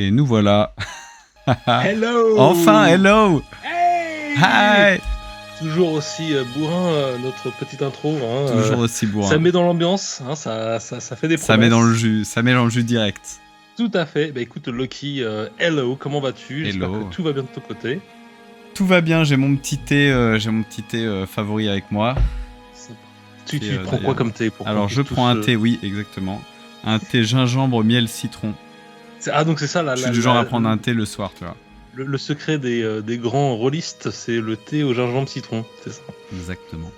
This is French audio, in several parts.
Et nous voilà. Hello. Enfin, hello. Hey. Hi. Toujours aussi bourrin notre petite intro. Toujours aussi bourrin. Ça met dans l'ambiance, ça fait des promesses. Ça met dans le jus direct. Tout à fait. Bah écoute Loki, hello, comment vas-tu? J'espère que tout va bien de ton côté. Tout va bien, j'ai mon petit thé, favori avec moi. Tu prends quoi comme thé pour Alors je prends un thé, oui, exactement. Un thé gingembre, miel, citron. Donc c'est ça je suis du genre à prendre un thé le soir, tu vois. Le secret des grands rôlistes, c'est le thé au gingembre citron, c'est ça. Exactement.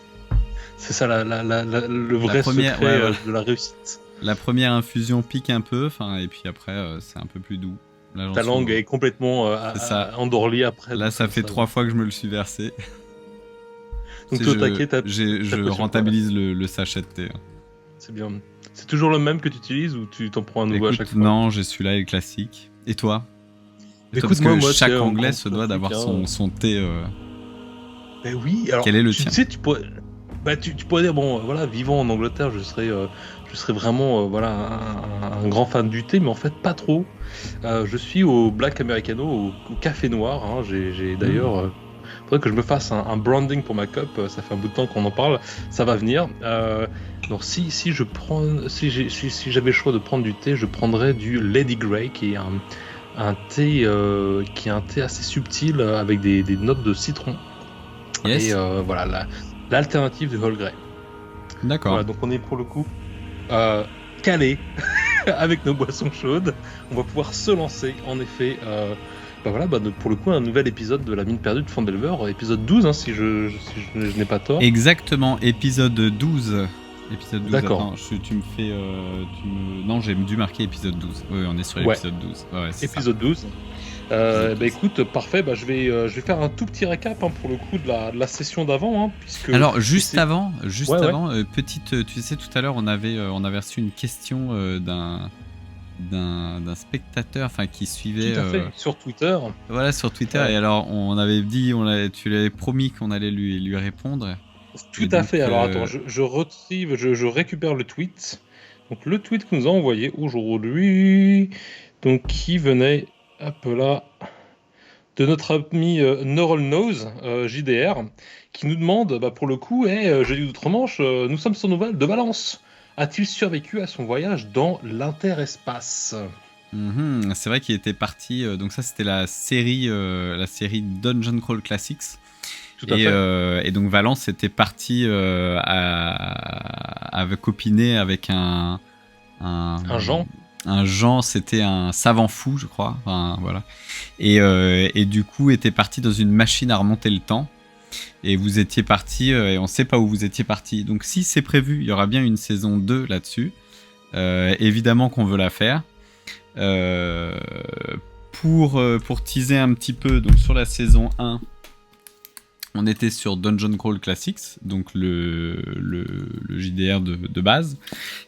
C'est ça le vrai secret de la réussite. La première infusion pique un peu, et puis après c'est un peu plus doux. Là, ta langue est complètement endorlie après. Là, ça fait 3 fois que je me le suis versé. Donc je rentabilise le sachet de thé. C'est bien. C'est toujours le même que tu utilises ou tu t'en prends un nouveau à chaque fois? Non, j'ai celui-là, le classique. Et toi? Écoute, parce que chaque Anglais se doit d'avoir son thé. Ben oui, alors quel est le tien? Tu sais, tu pourrais dire, bon, voilà, vivant en Angleterre, je serais vraiment un grand fan du thé, mais en fait pas trop. Je suis au Black Americano, au café noir. J'ai d'ailleurs, faudrait que je me fasse un branding pour ma cup. Ça fait un bout de temps qu'on en parle, ça va venir. Donc si j'avais le choix de prendre du thé, je prendrais du Lady Grey, qui est un thé assez subtil avec des notes de citron. Yes. Et voilà l'alternative du Earl Grey. D'accord. Voilà, donc on est pour le coup calé avec nos boissons chaudes. On va pouvoir se lancer en effet. Pour le coup, un nouvel épisode de La Mine Perdue de Fandelver, épisode 12, si je n'ai pas tort. Exactement, épisode 12. Épisode 12, d'accord. Attends, tu me fais... Non, j'ai dû marquer épisode 12. Oui, on est sur l'épisode 12. Ouais, épisode 12. Écoute, parfait, je vais faire un tout petit récap pour le coup de la session d'avant. Puisque alors, juste avant, petite... Tu sais, tout à l'heure, on avait reçu une question d'un spectateur qui suivait... Tout à fait, sur Twitter. Voilà, sur Twitter. Ouais. Et alors, on avait dit, tu l'avais promis qu'on allait lui répondre. Tout à fait. Alors, attends, je récupère le tweet. Donc, le tweet que nous a envoyé aujourd'hui, donc qui venait, hop là, de notre ami Neural Nose, JDR, qui nous demande, pour le coup, jeudi d'outre-Manche, nous sommes sans nouvelles de Valence. A-t-il survécu à son voyage dans l'interespace? C'est vrai qu'il était parti. Donc ça, c'était la série Dungeon Crawl Classics. Tout à fait. Et donc Valence était parti avec copiné avec un Jean. Un Jean, c'était un savant fou, je crois. Voilà. Et du coup, était parti dans une machine à remonter le temps. Et vous étiez parti, et on ne sait pas où vous étiez parti. Donc si c'est prévu, il y aura bien une saison 2 là-dessus. Évidemment qu'on veut la faire. Pour teaser un petit peu, donc sur la saison 1, on était sur Dungeon Crawl Classics, donc le JDR de base.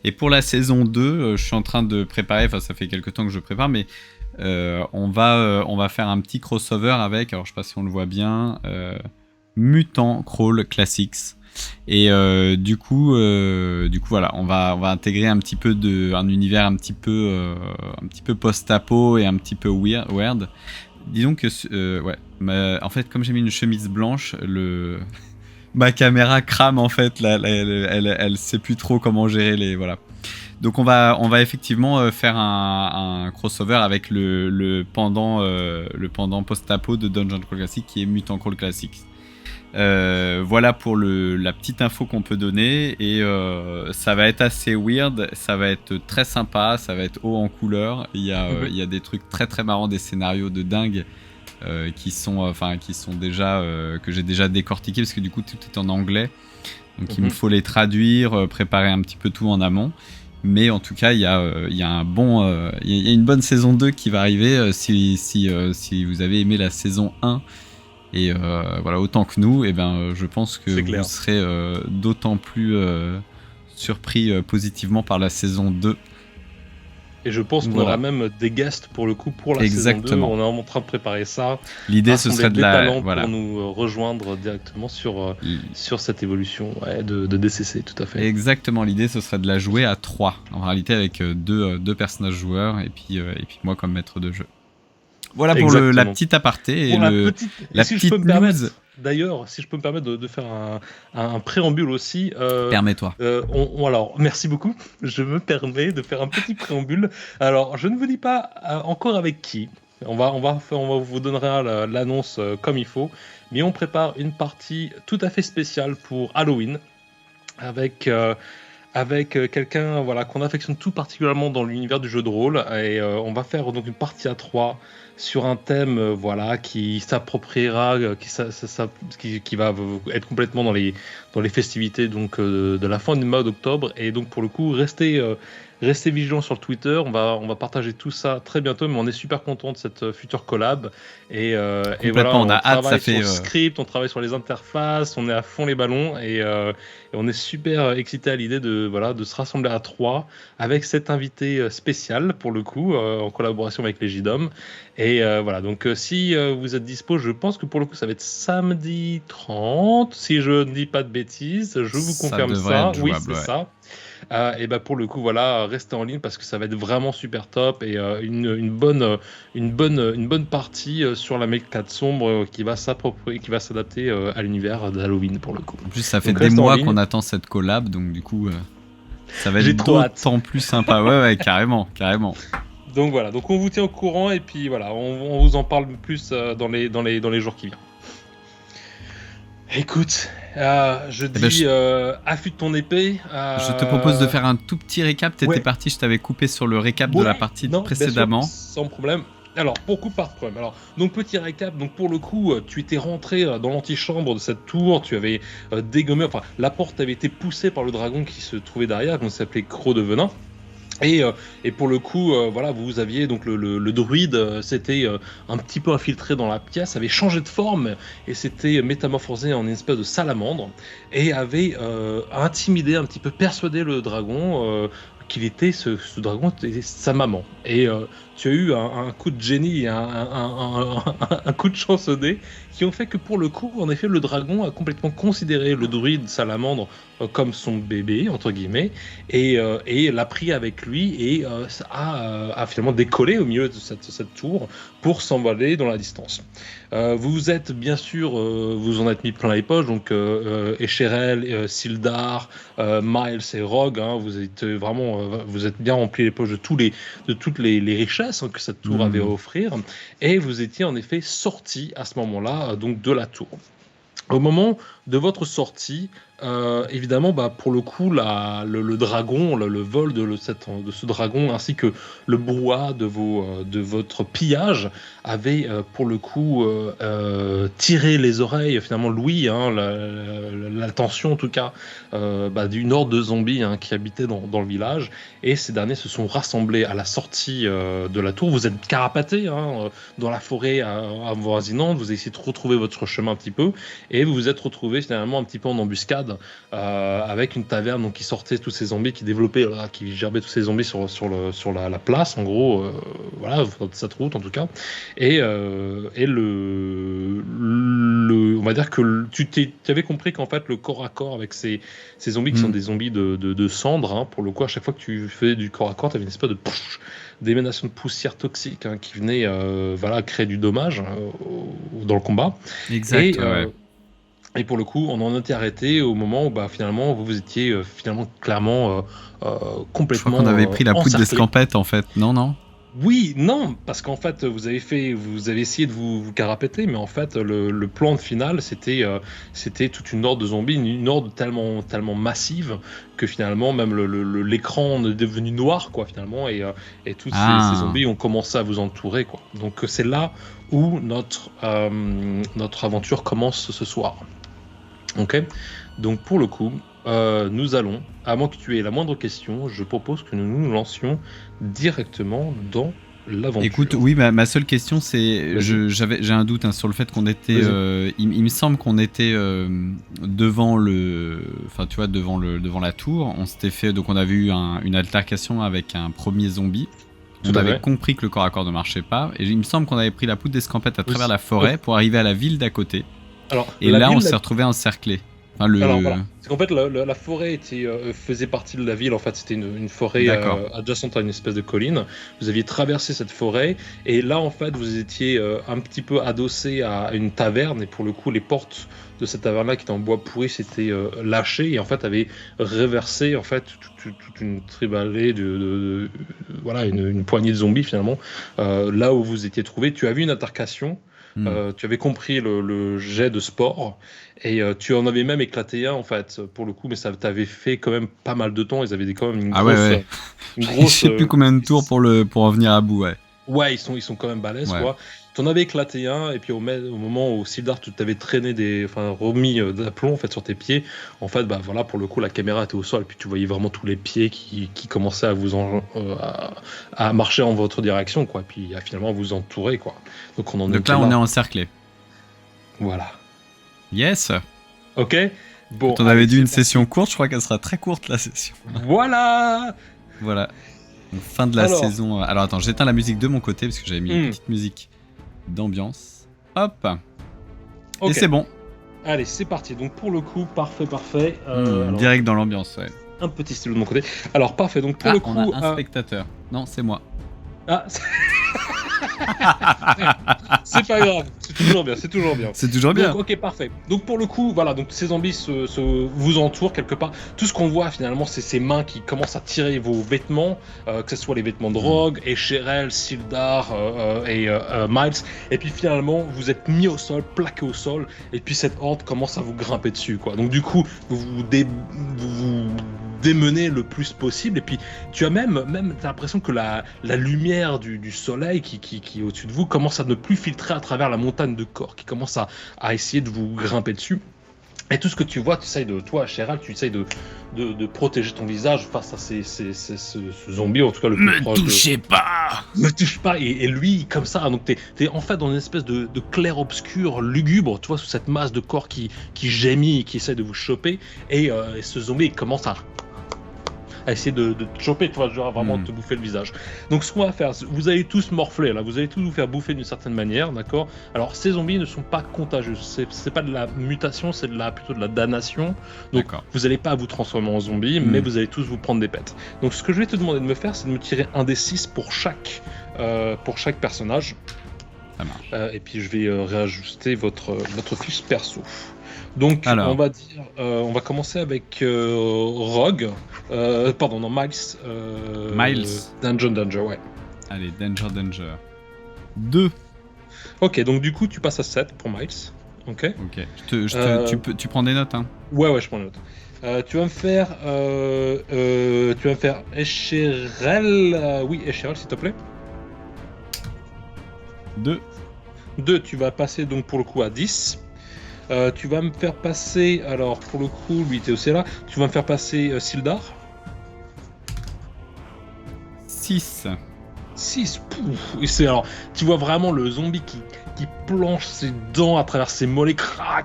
Et pour la saison 2, je suis en train de préparer, ça fait quelques temps que je prépare, mais on va faire un petit crossover avec, alors je sais pas si on le voit bien, Mutant Crawl Classics. Et du coup voilà, on va intégrer un petit peu un univers un petit peu post-apo et un petit peu weird. Disons que en fait, comme j'ai mis une chemise blanche, ma caméra crame en fait. Là, elle sait plus trop comment gérer voilà. Donc on va effectivement faire un crossover avec le pendant post-apo de Dungeon Crawl Classic, qui est Mutant Crawl Classics. Voilà pour la petite info qu'on peut donner, et ça va être assez weird, ça va être très sympa, ça va être haut en couleur. Il y a des trucs très très marrants, des scénarios de dingue qui sont déjà que j'ai déjà décortiqué, parce que du coup tout est en anglais, donc il me faut les traduire, préparer un petit peu tout en amont. Mais en tout cas, il y a une bonne saison 2 qui va arriver si vous avez aimé la saison 1. Et voilà, autant que nous, je pense que vous serez d'autant plus surpris positivement par la saison 2. Et je pense qu'on aura même des guests pour le coup pour la saison 2. On est en train de préparer ça. L'idée, ce serait pour nous rejoindre directement sur cette évolution de DCC, tout à fait. Exactement, l'idée, ce serait de la jouer à 3. En réalité, avec deux personnages joueurs et puis moi comme maître de jeu. Voilà pour la petite aparté et pour la si petite je peux me permettre, news. D'ailleurs, si je peux me permettre de faire un préambule aussi. Permets-toi. Alors, merci beaucoup. Je me permets de faire un petit préambule. Alors, je ne vous dis pas encore avec qui. On vous donnera l'annonce comme il faut. Mais on prépare une partie tout à fait spéciale pour Halloween avec quelqu'un voilà, qu'on affectionne tout particulièrement dans l'univers du jeu de rôle. Et on va faire donc une partie à 3 sur un thème voilà, qui s'appropriera, qui va être complètement dans les festivités donc, de la fin du mois d'octobre. Et donc pour le coup, restez vigilants sur le Twitter, on va partager tout ça très bientôt, mais on est super content de cette future collab. Et voilà, on a hâte, ça fait sur le script, on travaille sur les interfaces, on est à fond les ballons et on est super excité à l'idée de se rassembler à 3 avec cet invité spécial pour le coup, en collaboration avec les JDOM. Et voilà, donc si vous êtes dispo, je pense que pour le coup ça va être samedi 30, si je ne dis pas de bêtises, je vous confirme ça. Oui, c'est ça. Et bah pour le coup voilà, restez en ligne parce que ça va être vraiment super top et une bonne partie sur la mécade sombre qui va s'adapter à l'univers d'Halloween pour le coup. En plus ça fait des mois qu'on attend cette collab, donc du coup ça va être d'autant plus sympa. Ouais, carrément. Donc voilà, donc on vous tient au courant et puis voilà, on vous en parle plus dans les jours qui viennent. Écoute, affûte ton épée. Je te propose de faire un tout petit récap. T'étais parti, je t'avais coupé sur le récap de la partie précédemment. Bien sûr, sans problème. Alors, pas de problème. Alors, donc petit récap. Donc pour le coup, tu étais rentré dans l'antichambre de cette tour. Tu avais dégommé. Enfin, la porte avait été poussée par le dragon qui se trouvait derrière, qu'on s'appelait Croc de Venin. Et pour le coup, voilà, vous aviez donc le druide s'était un petit peu infiltré dans la pièce, avait changé de forme et s'était métamorphosé en une espèce de salamandre et avait intimidé, un petit peu persuadé le dragon qu'il était ce dragon était sa maman. Et tu as eu un coup de génie, un coup de chance au dé qui ont fait que pour le coup, en effet, le dragon a complètement considéré le druide salamandre comme son bébé, entre guillemets, et l'a pris avec lui et a finalement décollé au milieu de cette tour pour s'envoler dans la distance. Vous êtes bien sûr, vous en êtes mis plein les poches, donc Echerel, Sildar, Miles et Rogue, hein, vous êtes bien rempli les poches de toutes les richesses que cette tour avait à offrir, et vous étiez en effet sorti à ce moment-là donc de la tour. Au moment de votre sortie, évidemment, pour le coup, le dragon, le vol de ce dragon, ainsi que le brouhaha de votre pillage, avait pour le coup tiré les oreilles, finalement, Louis, hein, l'attention en tout cas, d'une horde de zombies qui habitaient dans le village, et ces derniers se sont rassemblés à la sortie de la tour. Vous êtes carapatés dans la forêt avoisinante, vous avez essayé de retrouver votre chemin un petit peu, et vous vous êtes retrouvés finalement un petit peu en embuscade avec une taverne donc, qui sortait tous ces zombies, qui gerbaient tous ces zombies sur la place, en gros, voilà, cette route en tout cas. Et on va dire que tu avais compris qu'en fait le corps à corps avec ces zombies qui sont des zombies de cendres, pour le coup, à chaque fois que tu faisais du corps à corps, tu avais une espèce d'émanation de poussière toxique qui venait créer du dommage dans le combat. Exact. Et pour le coup, on en était arrêté au moment où finalement vous étiez clairement complètement. Je crois qu'on avait pris la poudre d'escampette en fait, non. Oui, non, parce qu'en fait vous avez essayé de vous carapater, mais en fait le plan final c'était toute une horde de zombies, une horde tellement massive que finalement même l'écran est devenu noir quoi finalement et tous ces zombies ont commencé à vous entourer quoi. Donc c'est là où notre aventure commence ce soir. Ok, donc pour le coup, nous allons, à moins que tu aies la moindre question, je propose que nous lancions directement dans l'aventure. Écoute, oui, ma seule question, c'est, j'ai un doute sur le fait qu'on était, il me semble qu'on était devant la tour. On s'était fait, donc on avait eu une altercation avec un premier zombie. On avait compris que le corps à corps ne marchait pas, et il me semble qu'on avait pris la poudre d'escampette à travers la forêt pour arriver à la ville d'à côté. Et là, on s'est retrouvé encerclé. Enfin, Alors voilà, c'est qu'en fait la forêt faisait partie de la ville, en fait c'était une forêt adjacente à une espèce de colline. Vous aviez traversé cette forêt et là en fait vous étiez un petit peu adossé à une taverne et pour le coup les portes de cette taverne-là qui était en bois pourri s'étaient lâchées et en fait avaient reversé en fait toute une tribalée voilà une poignée de zombies finalement là où vous étiez trouvé. Tu as vu une altercation. Tu avais compris le jet de sport et tu en avais même éclaté un en fait pour le coup, mais ça t'avait fait quand même pas mal de temps. Ils avaient quand même une grosse. Je sais plus combien de tours pour en venir à bout, ouais. Ouais, ils sont quand même balèzes quoi. T'en avais éclaté un et puis au moment où Sildar tu t'avais traîné remis d'aplomb en fait sur tes pieds. En fait, bah voilà pour le coup la caméra était au sol et puis tu voyais vraiment tous les pieds qui commençaient à marcher en votre direction quoi. Et puis finalement à vous entourer quoi. Donc on est encerclé. Voilà. Yes. Ok. Bon. On avait dit une session courte, je crois qu'elle sera très courte la session. Voilà. Voilà. Donc, fin de la saison. Alors attends, j'éteins la musique de mon côté parce que j'avais mis une petite musique d'ambiance. Hop. Okay. Et c'est bon. Allez, c'est parti. Donc pour le coup, parfait. Direct dans l'ambiance, ouais. Un petit stylo de mon côté. Alors parfait. Donc pour le coup, on a un spectateur. Non, c'est moi. Ah. C'est pas grave, c'est toujours bien. C'est toujours bien. Donc, ok, parfait. Donc pour le coup, voilà, donc ces zombies vous entourent quelque part. Tout ce qu'on voit finalement, c'est ces mains qui commencent à tirer vos vêtements, que ce soit les vêtements de Rogue, Escherel, Sildar et Miles. Et puis finalement, vous êtes mis au sol, plaqué au sol, et puis cette horde commence à vous grimper dessus, quoi. Donc du coup, vous démenez le plus possible, et puis tu as même t'as l'impression que la lumière du soleil qui est au-dessus de vous commence à ne plus filtrer à travers la montagne de corps qui commence à essayer de vous grimper dessus. Et tout ce que tu vois, tu essayes tu essayes de protéger ton visage face à ce zombie, en tout cas le plus proche. Me touche pas. Et lui, comme ça, donc t'es en fait dans une espèce de clair-obscur lugubre, tu vois, sous cette masse de corps qui gémit et qui essaie de vous choper. Et ce zombie commence à essayer de te choper, tu vois, genre vraiment te bouffer le visage. Donc ce qu'on va faire, vous allez tous morfler là, vous allez tous vous faire bouffer d'une certaine manière, d'accord. Alors ces zombies ne sont pas contagieux, c'est pas de la mutation, c'est plutôt de la damnation. Donc vous n'allez pas vous transformer en zombie, mais vous allez tous vous prendre des pètes. Donc ce que je vais te demander de me faire, c'est de me tirer un des 6 pour chaque personnage. Ça marche. Et puis je vais réajuster votre fiche perso. Donc on va dire, on va commencer avec Rogue, Miles. Miles. Danger, ouais. Allez, Danger. 2. Ok, donc du coup tu passes à 7 pour Miles. Ok. Tu prends des notes, hein. Ouais, je prends des notes. Tu vas me faire Escherel, oui, Escherel s'il te plaît. 2. Tu vas passer donc pour le coup à 10. Tu vas me faire passer, alors pour le coup, lui était aussi là, tu vas me faire passer Sildar. 6. Alors, tu vois vraiment le zombie qui planche ses dents à travers ses mollets,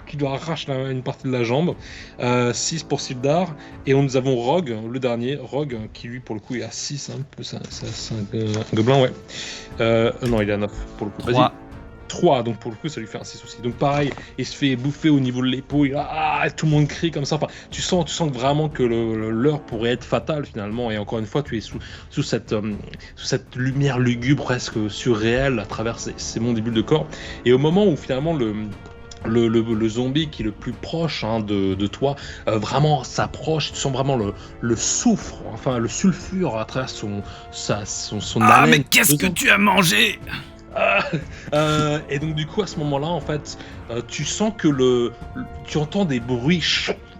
qui lui arrache une partie de la jambe. 6 pour Sildar. Et nous avons Rogue, le dernier, Rogue, qui lui pour le coup est à 6, c'est un gobelin, ouais. Non, il est à 9 pour le coup. 3, donc pour le coup ça lui fait un 6 aussi. Donc pareil, il se fait bouffer au niveau de l'épaule, tout le monde crie comme ça. Enfin, tu sens vraiment que l'heure pourrait être fatale finalement. Et encore une fois, tu es sous cette lumière lugubre, presque surréelle à travers ces mondes des bulles de corps. Et au moment où finalement le zombie qui est le plus proche de toi vraiment s'approche, tu sens vraiment le soufre, enfin le sulfure à travers son haleine. Mais qu'est-ce que tu as mangé? Et donc du coup à ce moment-là en fait tu sens que tu entends des bruits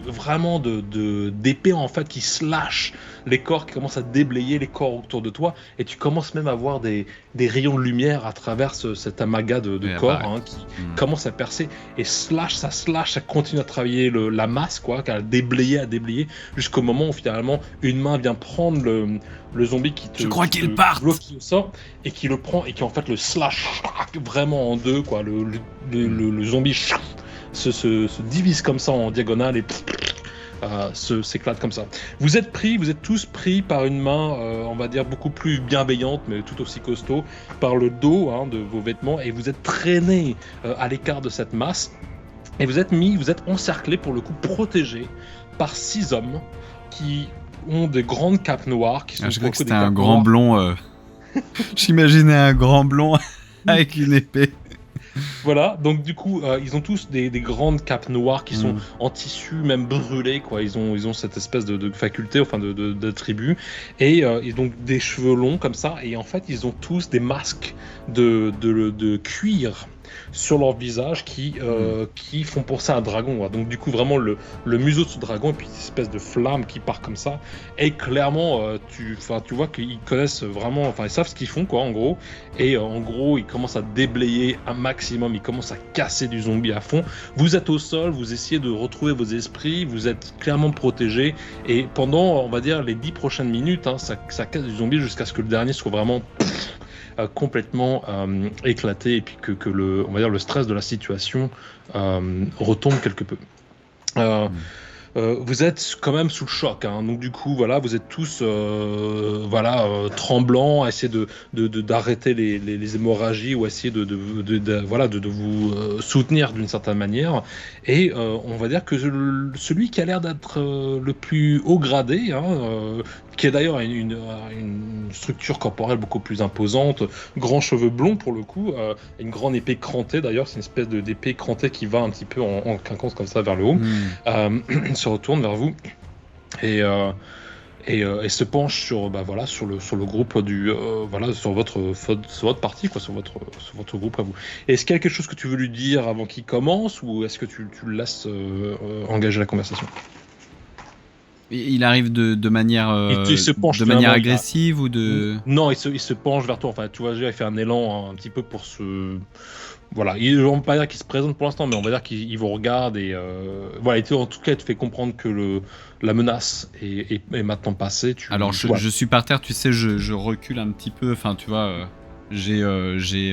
vraiment d'épées en fait qui slashent les corps, qui commencent à déblayer les corps autour de toi, et tu commences même à voir des rayons de lumière à travers cet amas de corps qui commence à percer et ça continue à travailler la masse quoi, à déblayer jusqu'au moment où finalement une main vient prendre le zombie qui te bloque au sort et qui le prend et qui en fait le slash vraiment en deux quoi. Le zombie se divise comme ça en diagonale et s'éclate comme ça. Vous êtes tous pris par une main, on va dire beaucoup plus bienveillante, mais tout aussi costaud, par le dos de vos vêtements, et vous êtes traînés à l'écart de cette masse. Et vous êtes encerclés, pour le coup, protégés par 6 hommes qui ont des grandes capes noires. Qui sont je crois que c'était un grand blond. J'imaginais un grand blond avec une épée. Voilà, donc du coup, ils ont tous des grandes capes noires qui sont en tissu, même brûlées, quoi. Ils ont cette espèce de faculté, enfin d'attribut, et donc des cheveux longs comme ça, et en fait, ils ont tous des masques de cuir sur leur visage qui font penser à un dragon, quoi. Donc du coup, vraiment, le museau de ce dragon, et puis cette espèce de flamme qui part comme ça, et clairement, tu vois qu'ils connaissent vraiment, enfin, ils savent ce qu'ils font, quoi, en gros. Et en gros, ils commencent à déblayer un maximum, ils commencent à casser du zombie à fond. Vous êtes au sol, vous essayez de retrouver vos esprits, vous êtes clairement protégés. Et pendant, on va dire, les 10 prochaines minutes, ça casse du zombie jusqu'à ce que le dernier soit vraiment complètement éclaté, et puis que on va dire, le stress de la situation retombe quelque peu. Vous êtes quand même sous le choc, hein. Donc du coup, voilà, vous êtes tous tremblants, à essayer d'arrêter les hémorragies, ou essayer de vous soutenir d'une certaine manière. Et on va dire que celui qui a l'air d'être le plus haut gradé, qui est d'ailleurs une structure corporelle beaucoup plus imposante, grands cheveux blonds pour le coup, une grande épée crantée, d'ailleurs, c'est une espèce d'épée crantée qui va un petit peu en quinconce comme ça vers le haut, se retourne vers vous et se penche sur le groupe sur votre partie, quoi, sur votre groupe à vous. Est-ce qu'il y a quelque chose que tu veux lui dire avant qu'il commence, ou est-ce que tu le laisses engager la conversation? Il arrive de manière agressive ou de... Non, il se penche vers toi. Enfin, tu vois, il fait un élan un petit peu pour se... Voilà, on va pas dire qu'il se présente pour l'instant, mais on va dire qu'il vous regarde, et en tout cas, il te fait comprendre que la menace est maintenant passée. Alors, je suis par terre, tu sais, je recule un petit peu. Enfin, tu vois, je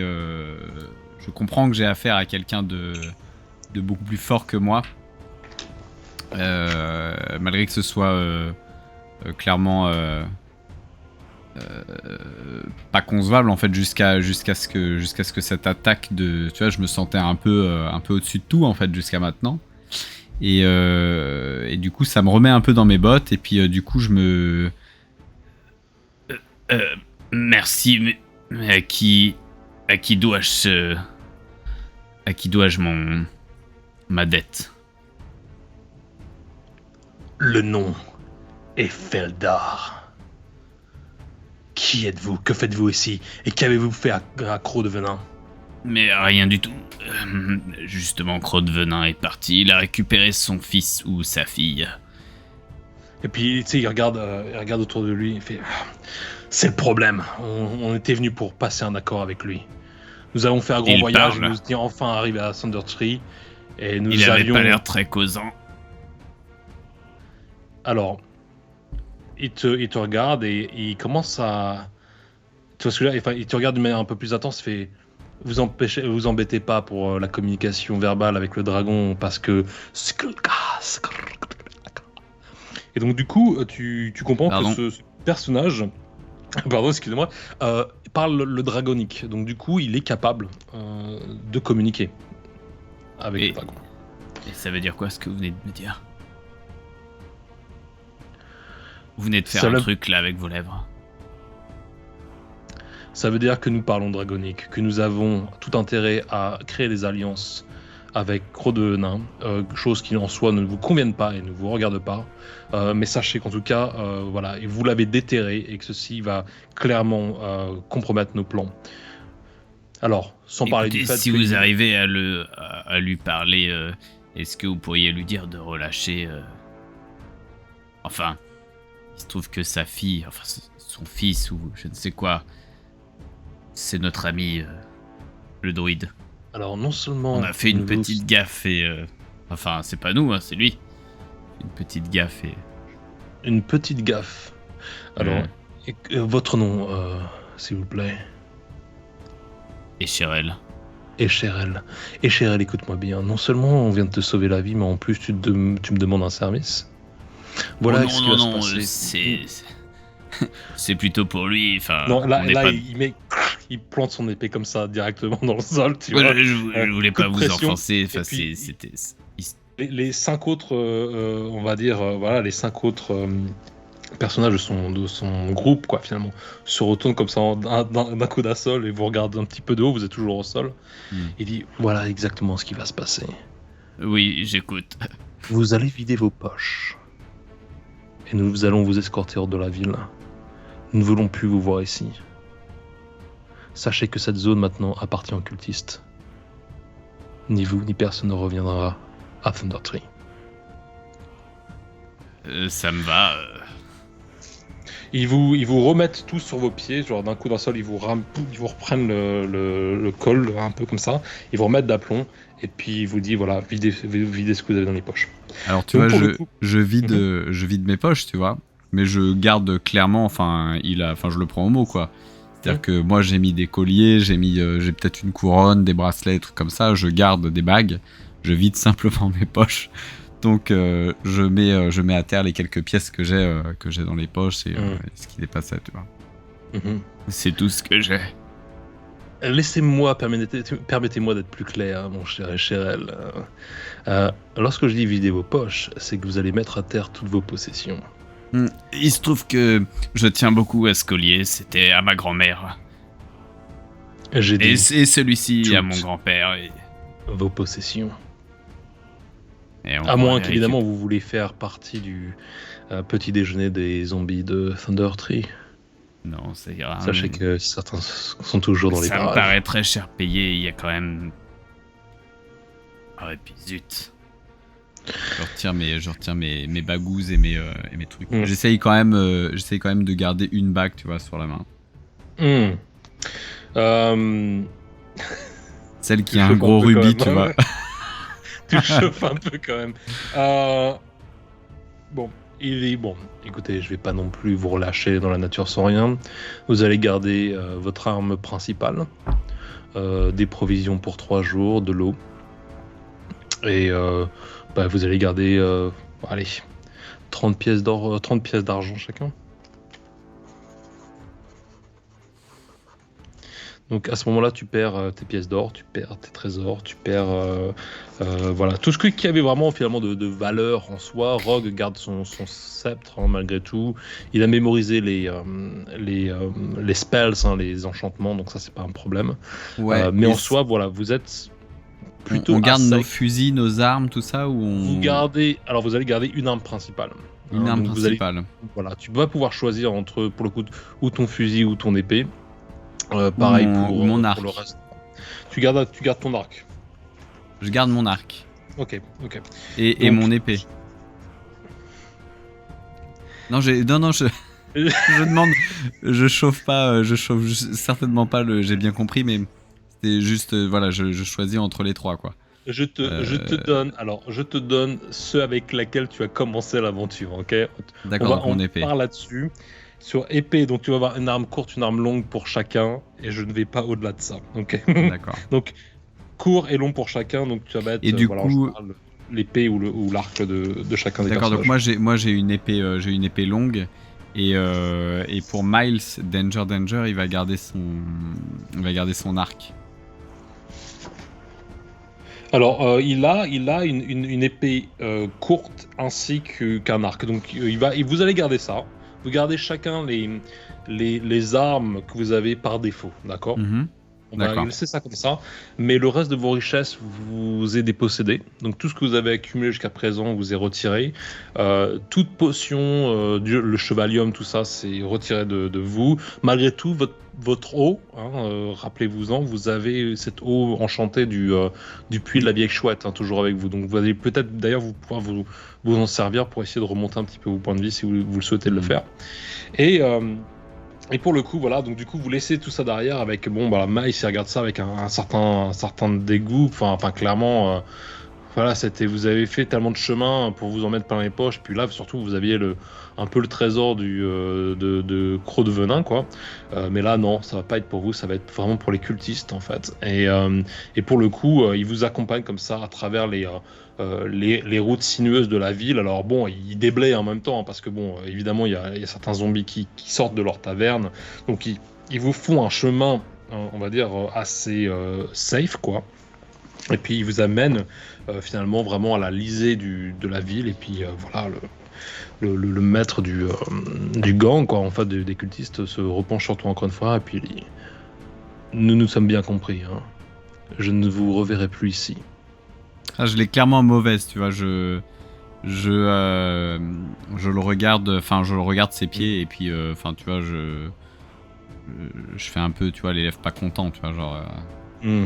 comprends que j'ai affaire à quelqu'un de beaucoup plus fort que moi. Malgré que ce soit clairement pas concevable, en fait, jusqu'à ce que cette attaque tu vois, je me sentais un peu au-dessus de tout, en fait, jusqu'à maintenant, et du coup ça me remet un peu dans mes bottes, et puis du coup je me merci, mais à qui dois-je ma dette? Le nom est Feldar. Qui êtes-vous? Que faites-vous ici? Et qu'avez-vous fait à Croc de Venin? Mais rien du tout. Justement, Croc de Venin est parti. Il a récupéré son fils ou sa fille. Et puis, tu sais, il regarde autour de lui. Il fait... C'est le problème. On était venu pour passer un accord avec lui. Nous avons fait un grand voyage. Nous étions enfin arrivés à Thundertree. Et il avait pas l'air très causant. Alors, il te regarde, et il commence à... Tu vois ce que là, enfin, il te regarde de manière un peu plus intense, fait... Vous embêtez pas pour la communication verbale avec le dragon, parce que... Et donc du coup, tu comprends que ce personnage... Pardon, excusez-moi. Parle le dragonique. Donc du coup, il est capable de communiquer avec le dragon. Et ça veut dire quoi, ce que vous venez de me dire? Vous venez de faire un truc là avec vos lèvres. Ça veut dire que nous parlons dragonique, que nous avons tout intérêt à créer des alliances avec Croc de Venin, chose qui en soi ne vous conviennent pas et ne vous regarde pas. Mais sachez qu'en tout cas, vous l'avez déterré, et que ceci va clairement compromettre nos plans. Alors, sans parler du fait si vous arrivez à lui parler, est-ce que vous pourriez lui dire de relâcher... Enfin... Il se trouve que sa fille, enfin son fils ou je ne sais quoi, c'est notre ami, le druide. Alors non seulement... On a fait une petite gaffe et... Enfin, c'est pas nous, hein, c'est lui. Une petite gaffe et... Une petite gaffe. Alors, votre nom, s'il vous plaît. Écherel. Écherel, écoute-moi bien. Non seulement on vient de te sauver la vie, mais en plus tu me demandes un service. Voilà ce qui va se passer. C'est plutôt pour lui. Enfin, Non, on là, n'est pas... il plante son épée comme ça directement dans le sol, tu Ouais, vois. je voulais coup pas de vous pression, enfoncer. Enfin, et puis, c'était. Les 5 autres, on va dire, voilà, les 5 autres personnages de son groupe, quoi, finalement, se retournent comme ça d'un coup d'un sol et vous regardez un petit peu de haut, vous êtes toujours au sol. Il dit, voilà exactement ce qui va se passer. Oui, j'écoute. Vous allez vider vos poches. Et nous allons vous escorter hors de la ville. Nous ne voulons plus vous voir ici. Sachez que cette zone maintenant appartient aux cultistes. Ni vous, ni personne ne reviendra à Thunder Tree. Ça me va. Ils vous remettent tous sur vos pieds, genre d'un coup d'un sol, ils vous reprennent le col, un peu comme ça, ils vous remettent d'aplomb, et puis ils vous disent, voilà, videz ce que vous avez dans les poches. Alors tu Donc, vois, pour le coup- je vide mes poches, tu vois, mais je garde clairement, enfin je le prends au mot, quoi. C'est-à-dire que moi j'ai mis des colliers, j'ai peut-être une couronne, des bracelets, des trucs comme ça, je garde des bagues, je vide simplement mes poches. Donc je mets à terre les quelques pièces que j'ai dans les poches et ce qui dépasse ça, tu vois. C'est tout ce que j'ai. Permettez-moi d'être plus clair, mon cher Echérel. Lorsque je dis vider vos poches, c'est que vous allez mettre à terre toutes vos possessions. Il se trouve que je tiens beaucoup à ce collier, c'était à ma grand-mère. J'ai Et dit celui-ci à toutes. mon grand-père. vos possessions. Et on À va moins les qu'évidemment vous voulez faire partie du petit déjeuner des zombies de Thunder Tree. Non, ça ira. Sachez que certains sont toujours dans les Ça me parages. paraît très cher payé, il y a quand même... Ah et puis zut. Je retire mes bagouses et mes trucs. Mm. J'essaye quand même de garder une bague, tu vois, sur la main. Celle qui Tu a un chauffes gros un peu quand rubis, même, tu hein. vois. Tu chauffes un peu quand même. Bon, écoutez, je vais pas non plus vous relâcher dans la nature sans rien. Vous allez garder votre arme principale, des provisions pour 3 jours, de l'eau. Et vous allez garder, allez, 30 pièces d'or, 30 pièces d'argent chacun. Donc à ce moment-là, tu perds tes pièces d'or, tu perds tes trésors, tu perds voilà tout ce qui avait vraiment finalement de valeur en soi. Rogue garde son sceptre hein, malgré tout. Il a mémorisé les spells, hein, les enchantements, donc ça c'est pas un problème. Ouais. Mais et en soi, voilà, vous êtes plutôt on garde à nos sec. fusils, nos armes, tout ça, ou on... Vous allez garder une arme principale. Une arme donc principale. Voilà, tu vas pouvoir choisir entre, pour le coup, ou ton fusil ou ton épée. Pareil ou mon pour arc. le reste. Tu gardes ton arc. Je garde mon arc. Ok. Et Donc- mon épée. Non, je demande, je chauffe certainement pas j'ai bien compris, mais c'était juste, voilà, je choisis entre les trois, quoi. Je te donne ceux avec lesquels tu as commencé l'aventure, ok? D'accord, donc mon épée. On part là-dessus. Sur épée, donc tu vas avoir une arme courte, une arme longue pour chacun, et je ne vais pas au-delà de ça, ok? D'accord. Donc court et long pour chacun, donc tu vas mettre Et du en coup- général, l'épée ou l'arc de chacun des D'accord, donc personnages. moi j'ai une épée longue, et pour Miles, Danger, il va garder son arc. Alors, il a une épée courte ainsi qu'un arc. Donc, vous allez garder ça. Vous gardez chacun les armes que vous avez par défaut, d'accord? Mhm. On va D'accord. laisser ça comme ça. Mais le reste de vos richesses vous est dépossédé. Donc, tout ce que vous avez accumulé jusqu'à présent vous est retiré. Toute potion, le chevalium, tout ça, c'est retiré de vous. Malgré tout, votre eau, hein, rappelez-vous-en, vous avez cette eau enchantée du puits de la vieille chouette, hein, toujours avec vous. Donc vous allez peut-être d'ailleurs pouvoir vous en servir pour essayer de remonter un petit peu vos points de vie si vous le souhaitez le faire. Et pour le coup, voilà, donc du coup vous laissez tout ça derrière avec, Miles il regarde ça avec un certain dégoût, enfin clairement, voilà, vous avez fait tellement de chemin pour vous en mettre plein les poches, puis là surtout vous aviez un peu le trésor de Croc de Venin, quoi. Mais là non, ça va pas être pour vous, ça va être vraiment pour les cultistes en fait. Et pour le coup, ils vous accompagnent comme ça à travers les routes sinueuses de la ville. Alors bon, ils déblayent en même temps, hein, parce que bon, évidemment, il y a certains zombies qui sortent de leur taverne, donc ils vous font un chemin, on va dire, assez safe, quoi. Et puis ils vous amènent finalement vraiment à la lisée de la ville, et puis voilà, le maître du gang, quoi, en fait, des cultistes se repenche sur toi encore une fois, et puis il dit, nous sommes bien compris, hein. Je ne vous reverrai plus ici. Ah, je l'ai clairement mauvaise, tu vois. Je le regarde, enfin, je le regarde ses pieds, et puis, enfin, tu vois, je fais un peu, tu vois, l'élève pas content, tu vois, genre. Ouais.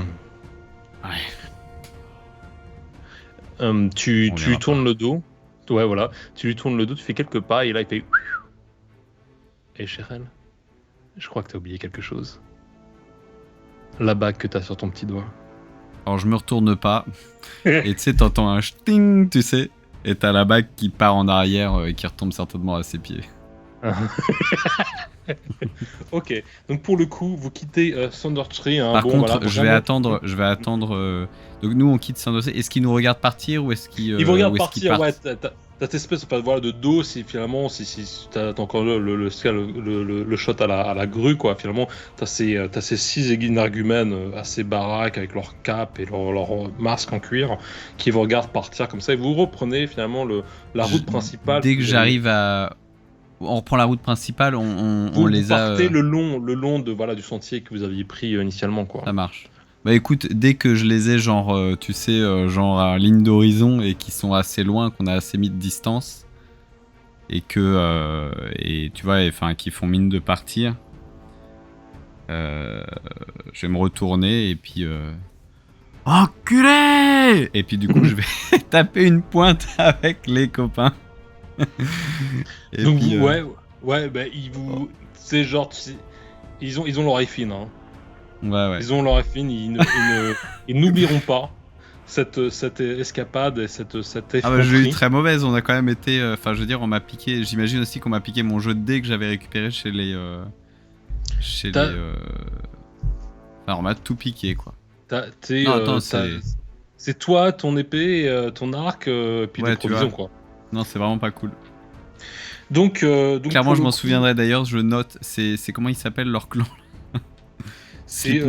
Tu lui tournes le dos. Ouais, voilà. Tu lui tournes le dos, tu fais quelques pas, et là il fait. Et Cheryl, je crois que t'as oublié quelque chose. La bague que t'as sur ton petit doigt. Alors je me retourne pas, et tu sais, t'entends un ch'ting, tu sais, et t'as la bague qui part en arrière et qui retombe certainement à ses pieds. Ok, donc pour le coup, vous quittez Thundertree. Hein. Par contre, voilà, je vais attendre. Donc nous, on quitte Thundertree. Est-ce qu'ils nous regardent partir ou est-ce qu'ils ils vous regardent partent partir, ouais. T'as cette espèce de dos, si finalement, si t'as encore le shot à la grue, quoi. Finalement, t'as ces 6 énargumènes assez baraques avec leur cape et leur masque en cuir qui vous regardent partir comme ça, et vous reprenez finalement la route principale. Dès que j'arrive à... On reprend la route principale, on les a... Vous partez le long du sentier que vous aviez pris initialement, quoi. Ça marche. Bah écoute, dès que je les ai, genre, tu sais, genre à ligne d'horizon et qui sont assez loin, qu'on a assez mis de distance, et que, et tu vois, enfin, qui font mine de partir, je vais me retourner et puis... Enculé! Et puis du coup, je vais taper une pointe avec les copains. Et donc puis, ouais, bah c'est genre, ils ont l'oreille fine, hein. Ouais. Ils ont l'oreille fine, ils n'oublieront pas cette escapade et cette effronterie. Ah bah je l'ai eu très mauvaise, on a quand même été, enfin je veux dire, on m'a piqué, j'imagine aussi qu'on m'a piqué mon jeu de dés que j'avais récupéré chez les... Enfin on m'a tout piqué, quoi. Non, attends, c'est toi, ton épée, ton arc, puis des provisions, quoi. Non, c'est vraiment pas cool. Donc clairement, je m'en souviendrai d'ailleurs, je note, c'est comment ils s'appellent leur clan? C'est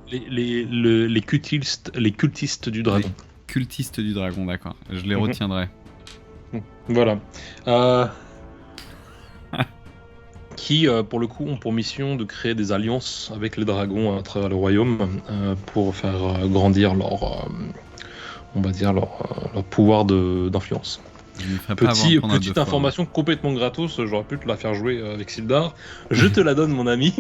les cultistes du dragon. Les cultistes du dragon, d'accord. Je les retiendrai. Voilà. Qui, pour le coup, ont pour mission de créer des alliances avec les dragons à travers le royaume pour faire grandir leur pouvoir d'influence. Petite information complètement gratos, j'aurais pu te la faire jouer avec Sildar. Je te la donne, mon ami.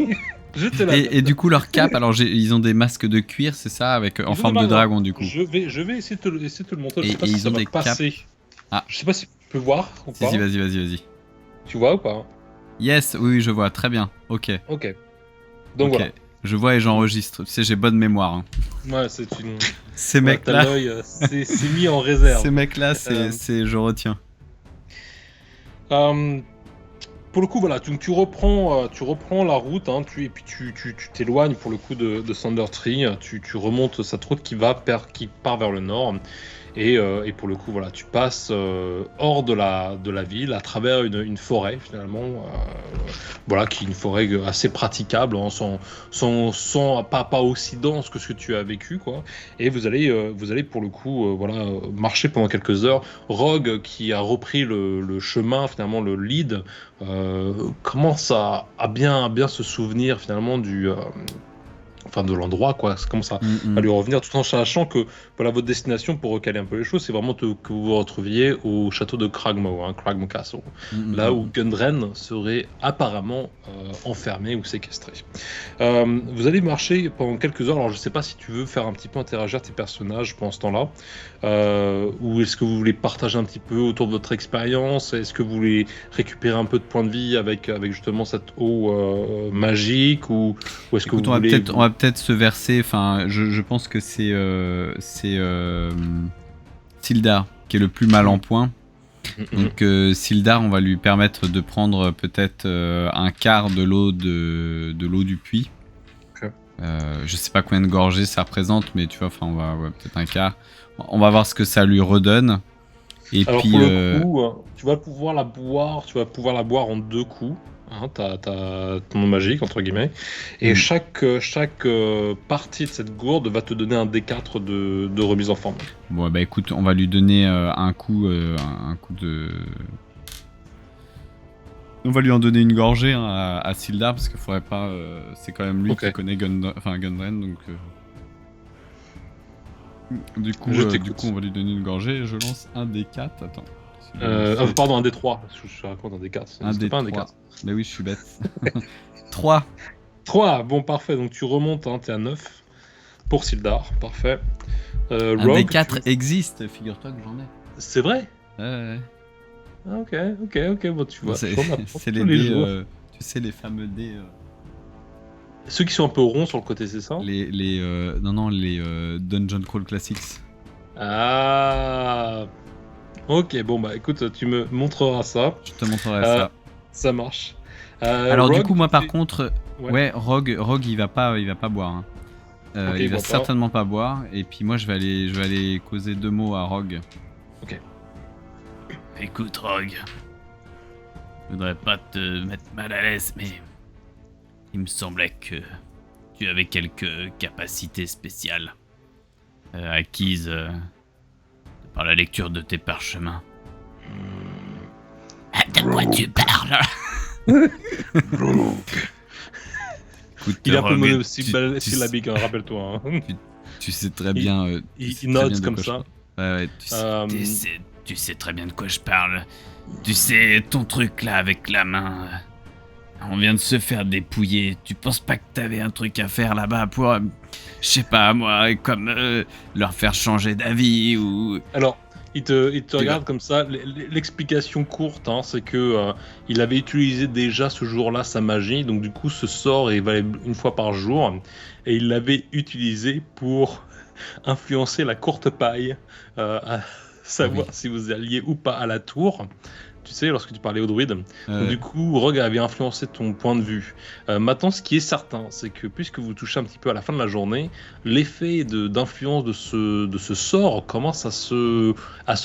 Et du coup, leur cape, alors ils ont des masques de cuir, c'est ça, avec en forme de dragon, du coup. Je vais essayer de te le montrer. Je sais pas si ils ça ont va des passer. Capes. Ah. Je sais pas si tu peux voir ou pas. Si, vas-y. Tu vois ou pas? Yes, oui, je vois, très bien. Ok. Donc voilà. Je vois et j'enregistre. Tu sais, j'ai bonne mémoire. Hein. Ouais, c'est une. Ces mecs-là. C'est mis en réserve. Ces mecs-là, je retiens. Pour le coup, voilà, tu reprends la route, hein, et puis tu t'éloignes pour le coup de Thundertree. Tu remontes cette route qui part vers le nord. Et pour le coup, voilà, tu passes hors de la ville, à travers une forêt finalement, voilà, qui est une forêt assez praticable, hein, sans pas aussi dense que ce que tu as vécu, quoi. Et vous allez pour le coup, voilà, marcher pendant quelques heures. Rogue, qui a repris le chemin finalement, le lead, commence à bien se souvenir finalement de l'endroit, quoi. Ça commence à lui revenir, tout en sachant que voilà, votre destination, pour recaler un peu les choses, c'est vraiment que vous vous retrouviez au château de Cragmaw, hein, Cragmaw Castle, là où Gundren serait apparemment enfermé ou séquestré. Vous allez marcher pendant quelques heures. Alors je sais pas si tu veux faire un petit peu interagir tes personnages pendant ce temps-là, ou est-ce que vous voulez partager un petit peu autour de votre expérience? Est-ce que vous voulez récupérer un peu de points de vie avec justement cette eau magique, ou est-ce que vous voulez... On va peut-être se verser, enfin je pense que c'est Sildar, qui est le plus mal en point. Donc Sildar, on va lui permettre de prendre peut-être un quart de l'eau de l'eau du puits. Ok. Je sais pas combien de gorgées ça représente, mais tu vois, enfin, on va peut-être un quart. On va voir ce que ça lui redonne. Et Alors puis, pour le coup, tu vas pouvoir la boire en 2 coups. Hein, t'as ton eau magique entre guillemets, et chaque partie de cette gourde va te donner un D4 de remise en forme. bon, bah écoute, on va lui donner un coup de. On va lui en donner une gorgée hein, à Sildar parce qu'il faudrait pas. C'est quand même lui Ok. qui connaît Gundren, donc. Du coup, on va lui donner une gorgée. Je lance un D4. Attends. Pardon, un D3. Je raconte un D4. C'était pas un D4. Bah oui, je suis bête. 3. 3, bon parfait, donc tu remontes, hein, t'es à 9 pour Sildar, parfait. Un Rogue, D4 existe, figure-toi que j'en ai. C'est vrai? Ouais. Ah, ok, bon tu vois. C'est je remarque c'est tous les les dés, jours. tu sais, les fameux dés. Ceux qui sont un peu ronds sur le côté, c'est ça? Les Dungeon Crawl Classics. Ah. Ok, bon bah écoute, tu me montreras ça. Je te montrerai ça. Ça marche. Alors Rogue, du coup, moi par c'est- contre, Ouais. Rogue, il va pas boire. Hein. Ok, il va boit pas. certainement pas boire. Et puis moi, je vais aller causer 2 mots à Rogue. Écoute, Rogue. Je voudrais pas te mettre mal à l'aise, mais il me semblait que tu avais quelques capacités spéciales acquises par la lecture de tes parchemins. De quoi tu parles? Écoute, Il est un peu Rogue, monosyllabique, hein, rappelle-toi. Hein. tu sais très bien. Il tu sais très note bien de comme quoi je ça. parle. Ouais, tu sais. Tu sais très bien de quoi je parle. Tu sais, ton truc là avec la main. On vient de se faire dépouiller. Tu penses pas que t'avais un truc à faire là-bas pour, je sais pas moi, comme leur faire changer d'avis ou... Alors, il te regarde comme ça. L'explication courte, hein, c'est que il avait utilisé déjà ce jour-là sa magie, donc du coup ce sort il valait une fois par jour, et il l'avait utilisé pour influencer la courte paille, à savoir si vous alliez ou pas à la tour. Tu sais, lorsque tu parlais au druide. Donc, du coup, Rogue avait influencé ton point de vue. Maintenant, ce qui est certain, c'est que puisque vous touchez un petit peu à la fin de la journée, l'effet d'influence de ce sort commence à se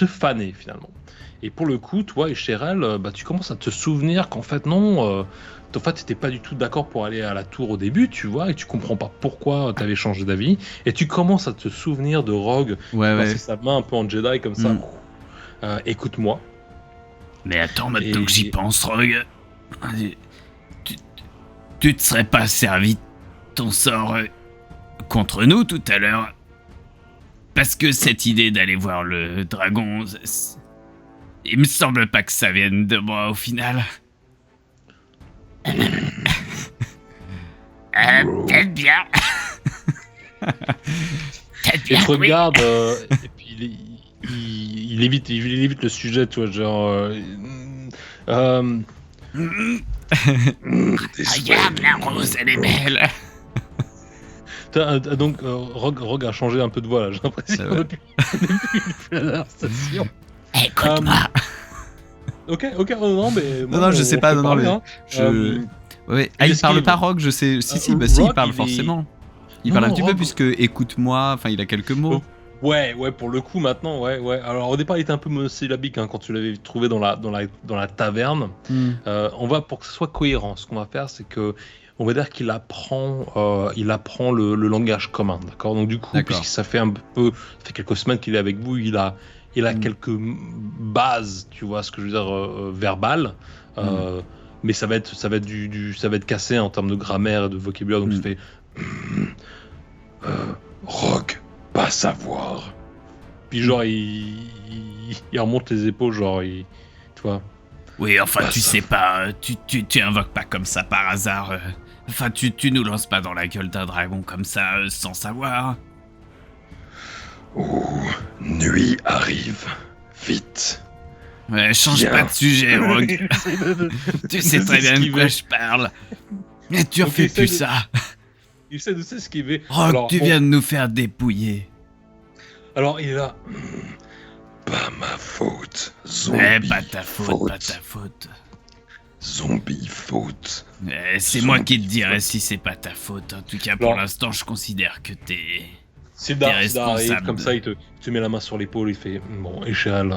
faner finalement. Et pour le coup, toi et Cheryl, tu commences à te souvenir qu'en fait, non, en fait, t'étais pas du tout d'accord pour aller à la tour au début, tu vois, et tu comprends pas pourquoi t'avais changé d'avis. Et tu commences à te souvenir de Rogue passer sa main un peu en Jedi comme ça. Écoute-moi. Mais attends, maintenant que j'y pense, Rogue, tu te serais pas servi ton sort contre nous tout à l'heure? Parce que cette idée d'aller voir le dragon, il me semble pas que ça vienne de moi au final. Peut-être bien. Peut-être bien. Il te Oui. regarde et puis il évite le sujet, tu vois, genre. Regarde la rose, elle est belle. Donc Rogue a changé un peu de voix là, j'ai l'impression depuis la dernière station. Écoute-moi. Ok, non mais. Non, je sais pas, non, mais. Hein. Ouais. il Il parle esquive. pas Rogue, je sais. Si, Rogue, il parle il est- forcément. Il Non, parle un non, petit peu Rogue- puisque écoute-moi, enfin il a quelques mots. Ouais, pour le coup maintenant, ouais. Alors au départ il était un peu monosyllabique hein, quand tu l'avais trouvé dans la taverne. On va, pour que ce soit cohérent, ce qu'on va faire, c'est que on va dire qu'il apprend le langage commun, d'accord. Donc du coup, D'accord. puisque ça fait quelques semaines qu'il est avec vous, il a quelques bases, tu vois ce que je veux dire, verbales. Mais ça va être cassé en termes de grammaire et de vocabulaire. Donc tu fais Rogue, pas savoir. Puis genre il remonte les épaules, genre tu vois. Oui, enfin, Bah, tu ça- sais pas, tu invoques pas comme ça par hasard. Enfin, tu nous lances pas dans la gueule d'un dragon comme ça, sans savoir. Nuit arrive, vite. Ouais, change Bien. pas de sujet, Rogue. Tu sais très bien de quoi je parle. Mais tu Donc, refais essaie plus de- ça. Il essaie de s'esquiver. Rogue, Alors, tu viens de nous faire dépouiller. Alors il est là. pas ma faute. Ouais, pas ta faute. Zombie faute. C'est moi qui te dirai si c'est pas ta faute. En tout cas, pour l'instant, je considère que t'es Sildar arrive responsable. comme ça, il te met la main sur l'épaule, il fait bon, Échelle,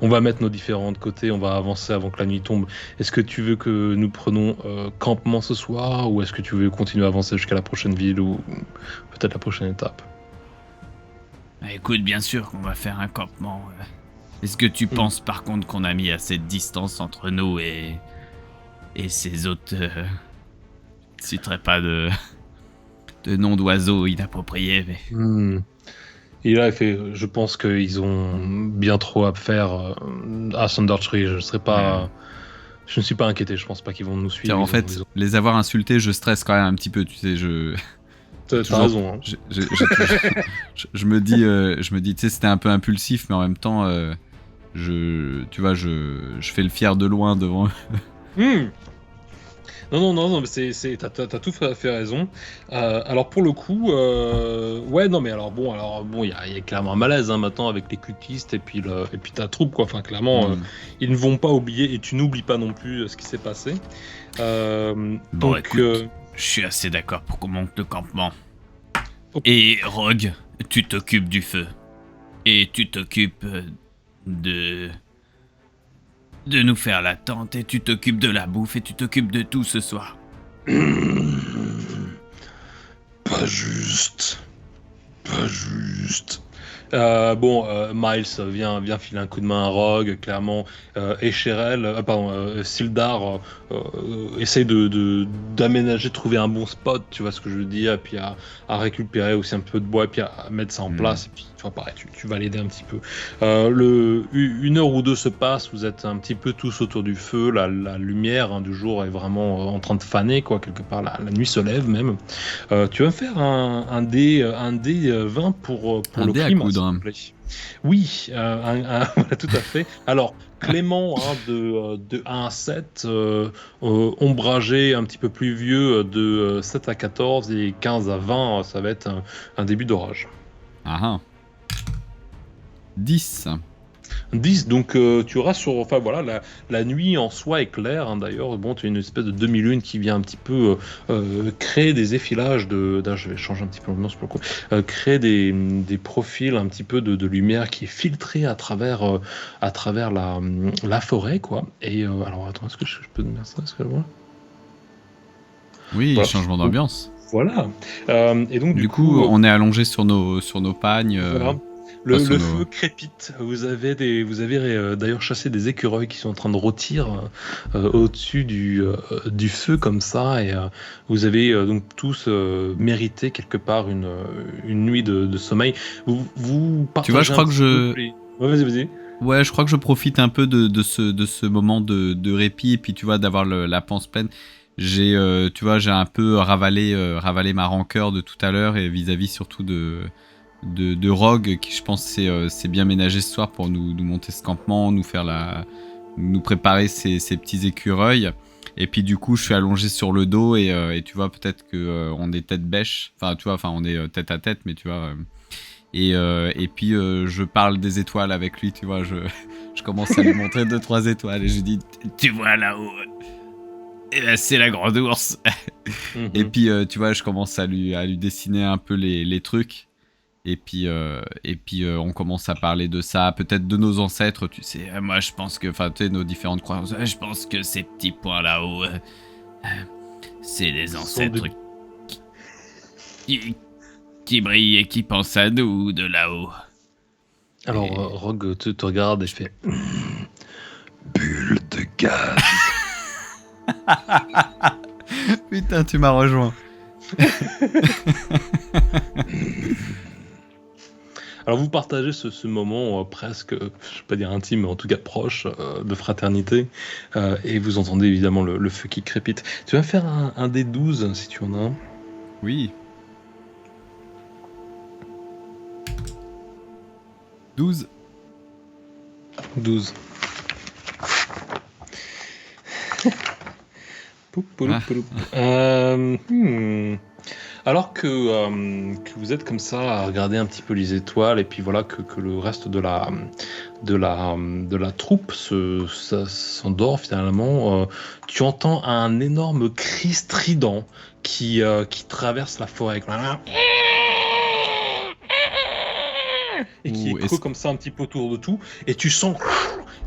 on va mettre nos différents de côté, on va avancer avant que la nuit tombe. Est-ce que tu veux que nous prenons campement ce soir, ou est-ce que tu veux continuer à avancer jusqu'à la prochaine ville, ou peut-être la prochaine étape? Écoute, bien sûr qu'on va faire un campement. Est-ce que tu penses par contre qu'on a mis assez de distance entre nous et ces autres... Je citerai pas de nom d'oiseaux inappropriés, mais... Et là, il fait, je pense qu'ils ont bien trop à faire à Thundertree. Je ne suis pas inquiété. Je pense pas qu'ils vont nous suivre. En fait, les avoir insultés, je stresse quand même un petit peu. Tu sais, T'as raison. Hein. Je me dis, tu sais, c'était un peu impulsif, mais en même temps, je fais le fier de loin devant eux. Non, mais t'as tout fait raison. Alors pour le coup, ouais, non, mais alors bon, il y a clairement un malaise maintenant avec les cultistes et puis ta troupe, quoi. Enfin, clairement, ils ne vont pas oublier, et tu n'oublies pas non plus ce qui s'est passé. Bon, écoute, je suis assez d'accord pour qu'on monte le campement. Et Rogue, tu t'occupes du feu. Et tu t'occupes de nous faire la tente, et tu t'occupes de la bouffe, et tu t'occupes de tout ce soir. Pas juste. Miles vient filer un coup de main à Rogue, clairement. Sildar essaye d'aménager, trouver un bon spot, tu vois ce que je veux dire, et puis à récupérer aussi un peu de bois, et puis à mettre ça en place, et puis tu vois, pareil, tu vas l'aider un petit peu. Une heure ou deux se passe, vous êtes un petit peu tous autour du feu, la lumière du jour est vraiment en train de faner, quoi, quelque part, la nuit se lève même. Tu vas faire un dé 20 pour un le dé climat, à coudre. s'il te plaît. Oui, voilà, tout à fait. Alors, Clément, de 1 à 7, ombragé un petit peu plus vieux, de 7 à 14, et 15 à 20, ça va être un début d'orage. 10. 10, donc tu auras enfin voilà, la nuit en soi est claire, d'ailleurs. Bon, tu as une espèce de demi-lune qui vient un petit peu créer des effilages je vais changer un petit peu l'ambiance pour le coup, créer des profils un petit peu de lumière qui est filtrée à travers la forêt, quoi. Et alors attends, est-ce que je peux te mettre ça? Est-ce que voilà. Oui, voilà. Changement d'ambiance. Voilà. Et donc du coup, on est allongé sur nos pagnes. Voilà. Le feu crépite. Vous avez d'ailleurs chassé des écureuils qui sont en train de rôtir au-dessus du feu comme ça, et vous avez donc tous mérité quelque part une nuit de sommeil. Vous partagez. Tu vois, je crois que Ouais, vas-y. Ouais, je crois que je profite un peu de ce moment de répit, et puis tu vois, d'avoir la panse pleine. J'ai un peu ravalé ma rancœur de tout à l'heure, et vis-à-vis surtout de Rogue, qui je pense c'est bien ménagé ce soir pour nous monter ce campement, nous préparer ces petits écureuils. Et puis du coup, je suis allongé sur le dos, et tu vois, peut-être que on est tête bêche, on est tête à tête, mais tu vois. Et puis je parle des étoiles avec lui, tu vois, je commence à lui montrer 2-3 étoiles, et je dis, tu vois là-haut, c'est la grande ours. Et puis tu vois, je commence à lui dessiner un peu les trucs. Et puis on commence à parler de ça, peut-être de nos ancêtres, tu sais. Moi, je pense que, tu sais, nos différentes croyances. Je pense que ces petits points là-haut, c'est les ancêtres qui brillent et qui pensent à nous de là-haut. Alors, Rogue te regarde et je fais bulle de gaz. Putain, tu m'as rejoint. Alors vous partagez ce moment presque, je ne vais pas dire intime, mais en tout cas proche de fraternité, et vous entendez évidemment le feu qui crépite. Tu vas faire un des 12 si tu en as un. Oui. 12. Alors que vous êtes comme ça à regarder un petit peu les étoiles, et puis voilà que le reste de de la troupe s'endort finalement, tu entends un énorme cri strident qui traverse la forêt. Et qui écho comme ça un petit peu autour de tout, et tu sens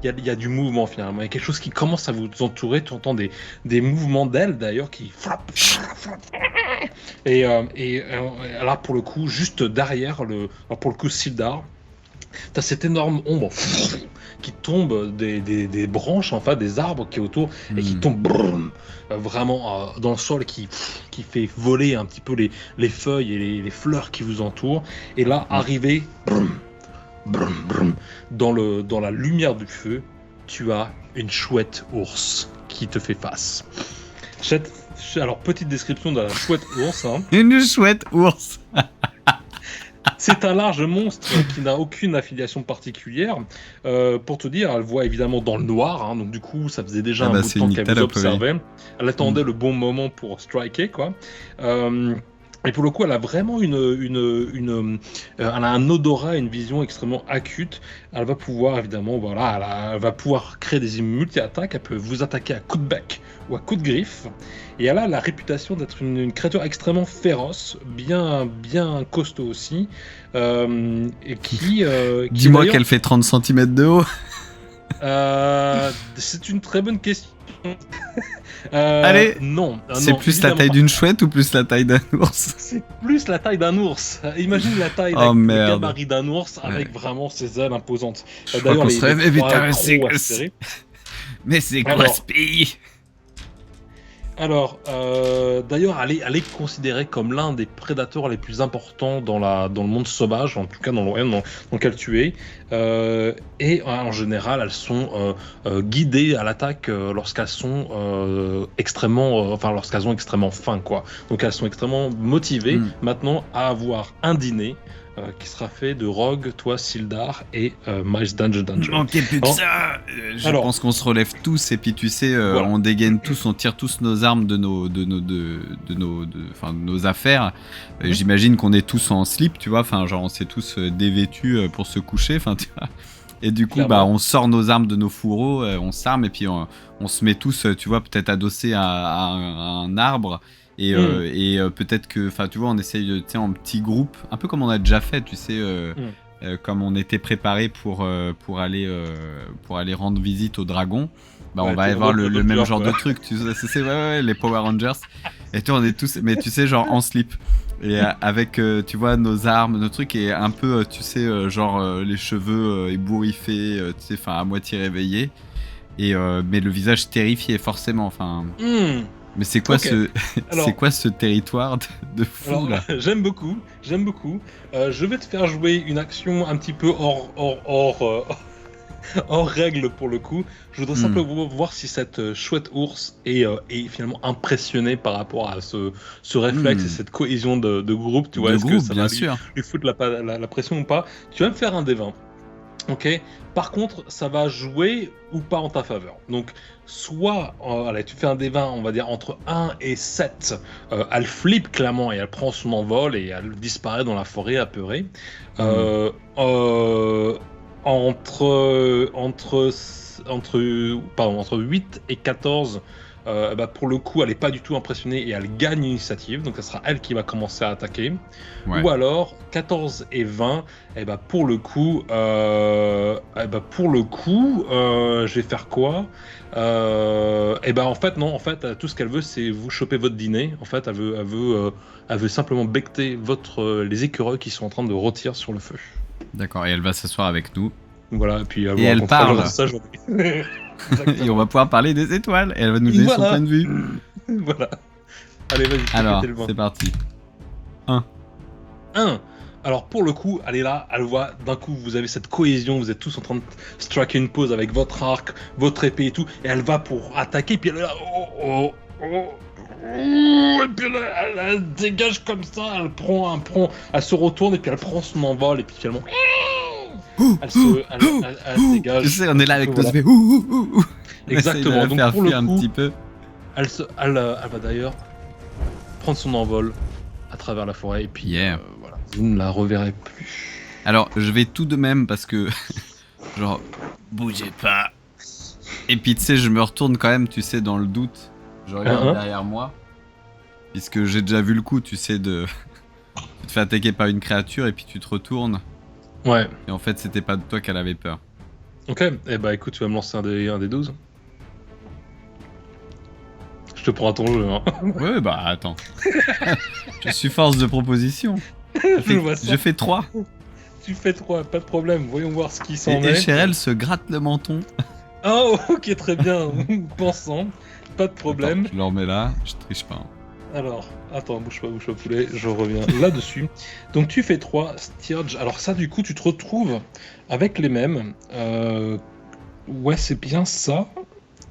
il y a du mouvement finalement, il y a quelque chose qui commence à vous entourer, tu entends des mouvements d'ailes d'ailleurs qui frappent, et là pour le coup juste derrière pour le coup Sildar, t'as cette énorme ombre qui tombe des branches, enfin des arbres qui est autour, et qui tombe vraiment dans le sol, qui fait voler un petit peu les feuilles et les fleurs qui vous entourent. Et là, arrivé dans la lumière du feu, tu as une chouette ours qui te fait face. Alors, petite description de la chouette ours. Hein. Une chouette ours. C'est un large monstre qui n'a aucune affiliation particulière. Pour te dire, elle voit évidemment dans le noir, hein, donc du coup, ça faisait déjà un bout de temps qu'elle vous observait. Elle attendait le bon moment pour striker, quoi. Et pour le coup, elle a vraiment elle a un odorat, une vision extrêmement acute. Elle va pouvoir évidemment, elle va pouvoir créer des multi-attaques. Elle peut vous attaquer à coups de bec ou à coups de griffe. Et elle a la réputation d'être une créature extrêmement féroce, bien costaud aussi, et qui Dis-moi qu'elle fait 30 cm de haut. C'est une très bonne question. Allez, non. C'est plus la taille d'une chouette ou plus la taille d'un ours? C'est plus la taille d'un ours. Imagine la taille le gabarit d'un ours avec vraiment ses ailes imposantes. D'ailleurs, mais c'est quoi ce pays? Alors, d'ailleurs, elle est considérée comme l'un des prédateurs les plus importants dans le monde sauvage, en tout cas dans le royaume dans lequel tu es. Et en général, elles sont guidées à l'attaque lorsqu'elles sont lorsqu'elles ont extrêmement faim, quoi. Donc elles sont extrêmement motivées maintenant à avoir un dîner. Qui sera fait de Rogue, toi, Sildar et Miles Danger. Manquez plus que ça. Je pense qu'on se relève tous et puis tu sais, on dégaine tous, on tire tous nos armes de nos affaires. J'imagine qu'on est tous en slip, tu vois, enfin genre on s'est tous dévêtus pour se coucher, enfin tu vois. Et du coup, on sort nos armes de nos fourreaux, on s'arme et puis on se met tous, tu vois, peut-être adossés à un arbre. Et peut-être que, enfin, tu vois, on essaye de, tu sais, en petits groupes, un peu comme on a déjà fait, tu sais, comme on était préparé pour aller rendre visite aux dragons. On va avoir le même genre de truc, tu sais, les Power Rangers. Et tu vois, on est tous, mais tu sais, genre en slip. Et avec, tu vois, nos armes, nos trucs, et un peu, tu sais, genre les cheveux ébouriffés, tu sais, enfin, à moitié réveillés. Et, mais le visage terrifié, forcément, enfin. Mais c'est quoi c'est quoi ce territoire de fou là? J'aime beaucoup. Je vais te faire jouer une action un petit peu hors règle pour le coup. Je voudrais simplement voir si cette chouette ours est finalement impressionnée par rapport à ce réflexe et cette cohésion de groupe. Tu vois, est-ce que ça va lui foutre la pression ou pas? Tu vas me faire un des 20. Ok. Par contre, ça va jouer ou pas en ta faveur. Donc, soit, allez, tu fais un des 20, on va dire entre 1 et 7. Elle flippe clairement et elle prend son envol et elle disparaît dans la forêt apeurée. Entre 8 et 14, pour le coup, elle n'est pas du tout impressionnée et elle gagne l'initiative. Donc, ça sera elle qui va commencer à attaquer. Ouais. Ou alors, 14 et 20, pour le coup, je vais faire quoi? En fait, tout ce qu'elle veut, c'est vous choper votre dîner. En fait, elle veut simplement becter les écureuils qui sont en train de rôtir sur le feu. D'accord, et elle va s'asseoir avec nous. Voilà, et puis elle parle. Et on va pouvoir parler des étoiles. Et elle va nous donner son point de vue. Voilà. Allez, vas-y. Alors, c'est parti. 1. Alors, pour le coup, elle est là, elle voit, d'un coup, vous avez cette cohésion, vous êtes tous en train de striker une pose avec votre arc, votre épée et tout, et elle va pour attaquer, puis elle est là, et puis elle dégage comme ça, elle se retourne, et puis elle prend son envol, et puis finalement... Elle se dégage. Tu sais, on est là avec nos épées. Exactement. Donc pour le coup, un petit peu. Elle va d'ailleurs prendre son envol à travers la forêt et puis voilà, vous ne la reverrez plus. Alors, je vais tout de même parce que Genre, bougez pas. Et puis tu sais, je me retourne quand même, tu sais, dans le doute. Je regarde derrière moi. Puisque j'ai déjà vu le coup, tu sais, de... tu te fais attaquer par une créature et puis tu te retournes. Ouais. Et en fait, c'était pas de toi qu'elle avait peur. Ok, eh bah écoute, tu vas me lancer un des 12. Je te prends à ton jeu, hein. Ouais, bah attends. Je suis force de proposition. Je fais 3. Tu fais 3, pas de problème, voyons voir ce qui s'en Et est. Cherel se gratte le menton. Oh, ok, très bien, pensant, pas de problème. Attends, je le remets là, je triche pas. Alors, attends, bouge pas, poulet, je reviens là-dessus. Donc tu fais 3, Stirge. Alors ça, du coup, tu te retrouves avec les mêmes. Ouais, c'est bien ça.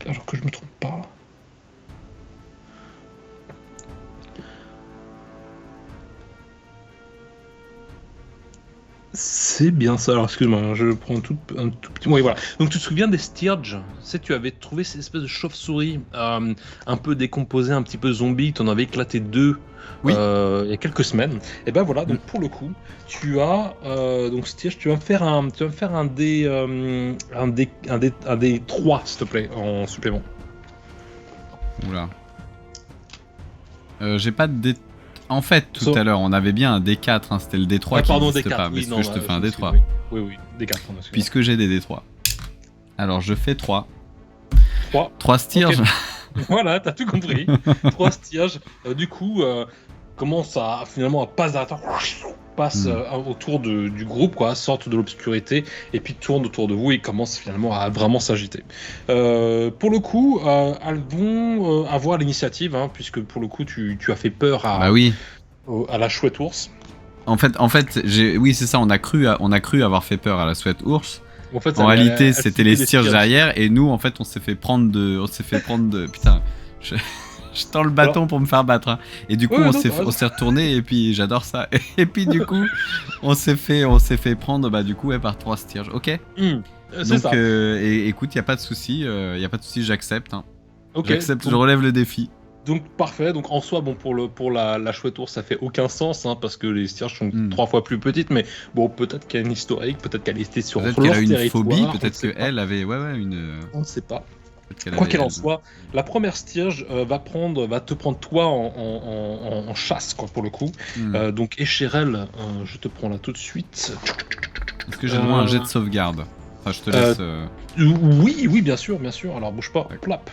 Alors que je me trompe pas. C'est bien ça. Alors excuse-moi, je prends un tout petit. Oui, voilà. Donc tu te souviens des Stirge? Tu sais, tu avais trouvé ces espèces de chauves-souris un peu décomposées, un petit peu zombies. Tu en avais éclaté 2 Oui. il y a quelques semaines. Et ben voilà. Donc pour le coup, tu as donc Stirge. Tu vas me faire un des 3 s'il te plaît en supplément. Oula. J'ai pas de dé... En fait, tout à l'heure, on avait bien un D4, hein, c'était le D3 qui n'existe D4, pas, mais oui, est-ce que je te fais un D3 Oui, D4. Puisque j'ai des D3. Alors, je fais 3. 3 Stirge. Okay. Voilà, t'as tout compris. 3 Stirge. Du coup, commence à finalement à passer autour du groupe, quoi, sortent de l'obscurité et puis tournent autour de vous et commencent finalement à vraiment s'agiter. Pour le coup, elles vont avoir l'initiative, hein, puisque pour le coup, tu as fait peur à, bah oui. À la chouette ours. En fait, oui, c'est ça, on a cru avoir fait peur à la chouette ours. En fait, en réalité, c'était les Stirges derrière, et nous, en fait, on s'est fait prendre de... Putain, je tends le bâton pour me faire battre. Hein. Et du coup, on s'est retourné, et puis j'adore ça. Et puis du coup, on s'est fait prendre du coup, par 3 Stirges. Ok. C'est ça. Écoute, y a pas de souci, j'accepte. Hein. Okay, j'accepte, je relève le défi. Donc parfait, donc en soi, bon, pour la chouette ours, ça fait aucun sens, hein, parce que les Stirges sont 3 fois plus petites, mais bon, peut-être qu'il y a une historique, peut-être qu'elle était sur leur territoire. Peut-être qu'elle a une phobie, peut-être qu'elle avait une... On ne sait pas. Quoi qu'il en soit, la première Stirge va te prendre toi en chasse, quoi, pour le coup. Donc Écherel, je te prends là tout de suite. Est-ce que j'ai droit à un jet de sauvegarde? Enfin, je te laisse... Oui, bien sûr. Alors bouge pas, plap.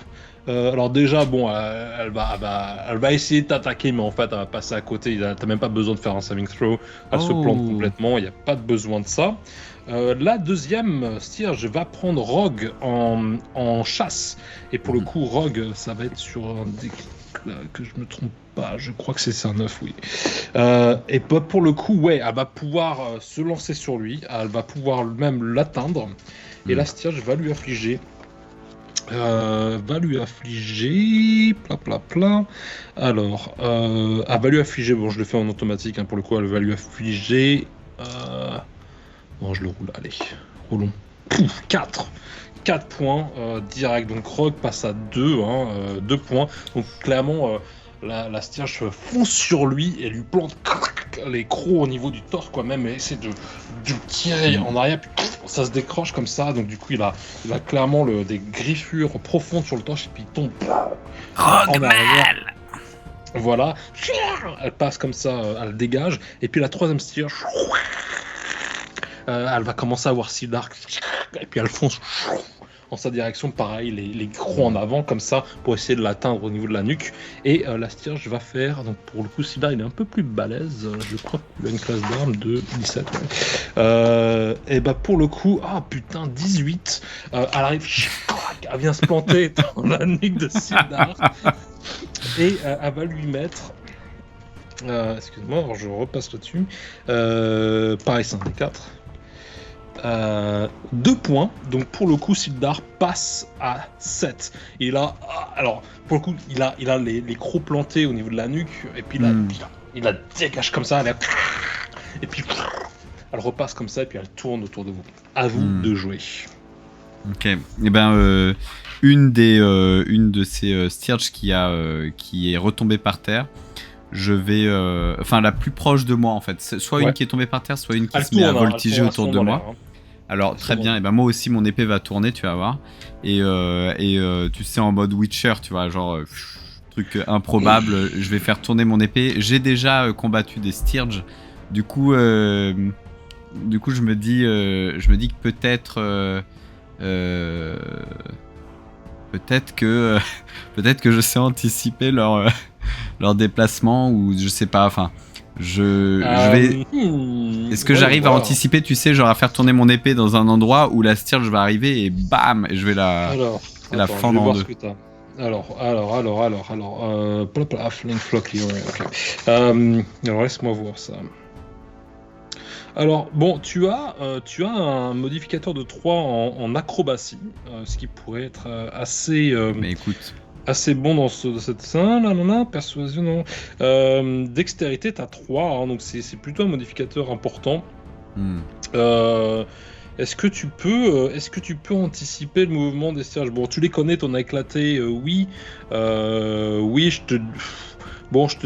Alors déjà, bon, elle va essayer de t'attaquer, mais en fait, elle va passer à côté. T'as même pas besoin de faire un saving throw. Elle se plante complètement. Il n'y a pas de besoin de ça. La deuxième Stirge va prendre Rogue en chasse. Et pour le coup, Rogue, ça va être sur un dé que je me trompe pas. Je crois que c'est un 9, oui. Et pour le coup, ouais, elle va pouvoir se lancer sur lui. Elle va pouvoir même l'atteindre. Et la Stirge va lui affliger. Alors, elle va lui affliger, bon, je le fais en automatique, hein, pour le coup, elle va lui affliger, bon, je le roule, allez, roulons, 4 points, direct, donc Rogue passe à 2, 2 points, donc clairement, la Stirge fonce sur lui et lui plante les crocs au niveau du torse, quoi, même, et essaie de tirer en arrière, puis ça se décroche comme ça, donc du coup il a clairement des griffures profondes sur le torse et puis il tombe en arrière. Voilà, elle passe comme ça, elle dégage, et puis la troisième Stirge, elle va commencer à voir Sildar, et puis elle fonce en sa direction, pareil, les crocs en avant, comme ça, pour essayer de l'atteindre au niveau de la nuque. Et la Stirge va faire, donc pour le coup, Sildar, il est un peu plus balèze, je crois qu'il a une classe d'armes de 17. Et bah pour le coup, 18, elle arrive, elle vient se planter dans la nuque de Sildar, et elle va lui mettre... excuse-moi, alors je repasse là-dessus. Pareil, c'est un D4. 2 points, donc pour le coup Sildar passe à 7. Et là, alors pour le coup il a les crocs plantés au niveau de la nuque, et puis là, il la dégage comme ça, et puis elle repasse comme ça, et puis elle tourne autour de vous. À vous de jouer. Ok, et ben une de ces Stirges qui est retombée par terre, je vais... Enfin, la plus proche de moi, en fait. Soit une qui est tombée par terre, soit une qui se met à voltiger autour de moi. Alors très bien, et ben moi aussi mon épée va tourner, tu vas voir. Et tu sais en mode Witcher, tu vois, genre truc improbable, je vais faire tourner mon épée. J'ai déjà combattu des Stirges, du coup je me dis que peut-être que je sais anticiper leur déplacement ou je sais pas, enfin je vais. Est-ce que j'arrive à anticiper, tu sais, genre à faire tourner mon épée dans un endroit où la Stirge va arriver et bam, et je vais la fendre en deux. Flame Flock, ok. Alors laisse-moi voir ça. Alors bon, tu as un modificateur de 3 en acrobatie, ce qui pourrait être assez. Mais écoute. Assez bon dans cette scène, persuasion, non. Dextérité, t'as 3, hein, donc c'est plutôt un modificateur important. Est-ce que tu peux anticiper le mouvement des Stirges? Bon, tu les connais, t'en as éclaté, oui. Oui, je te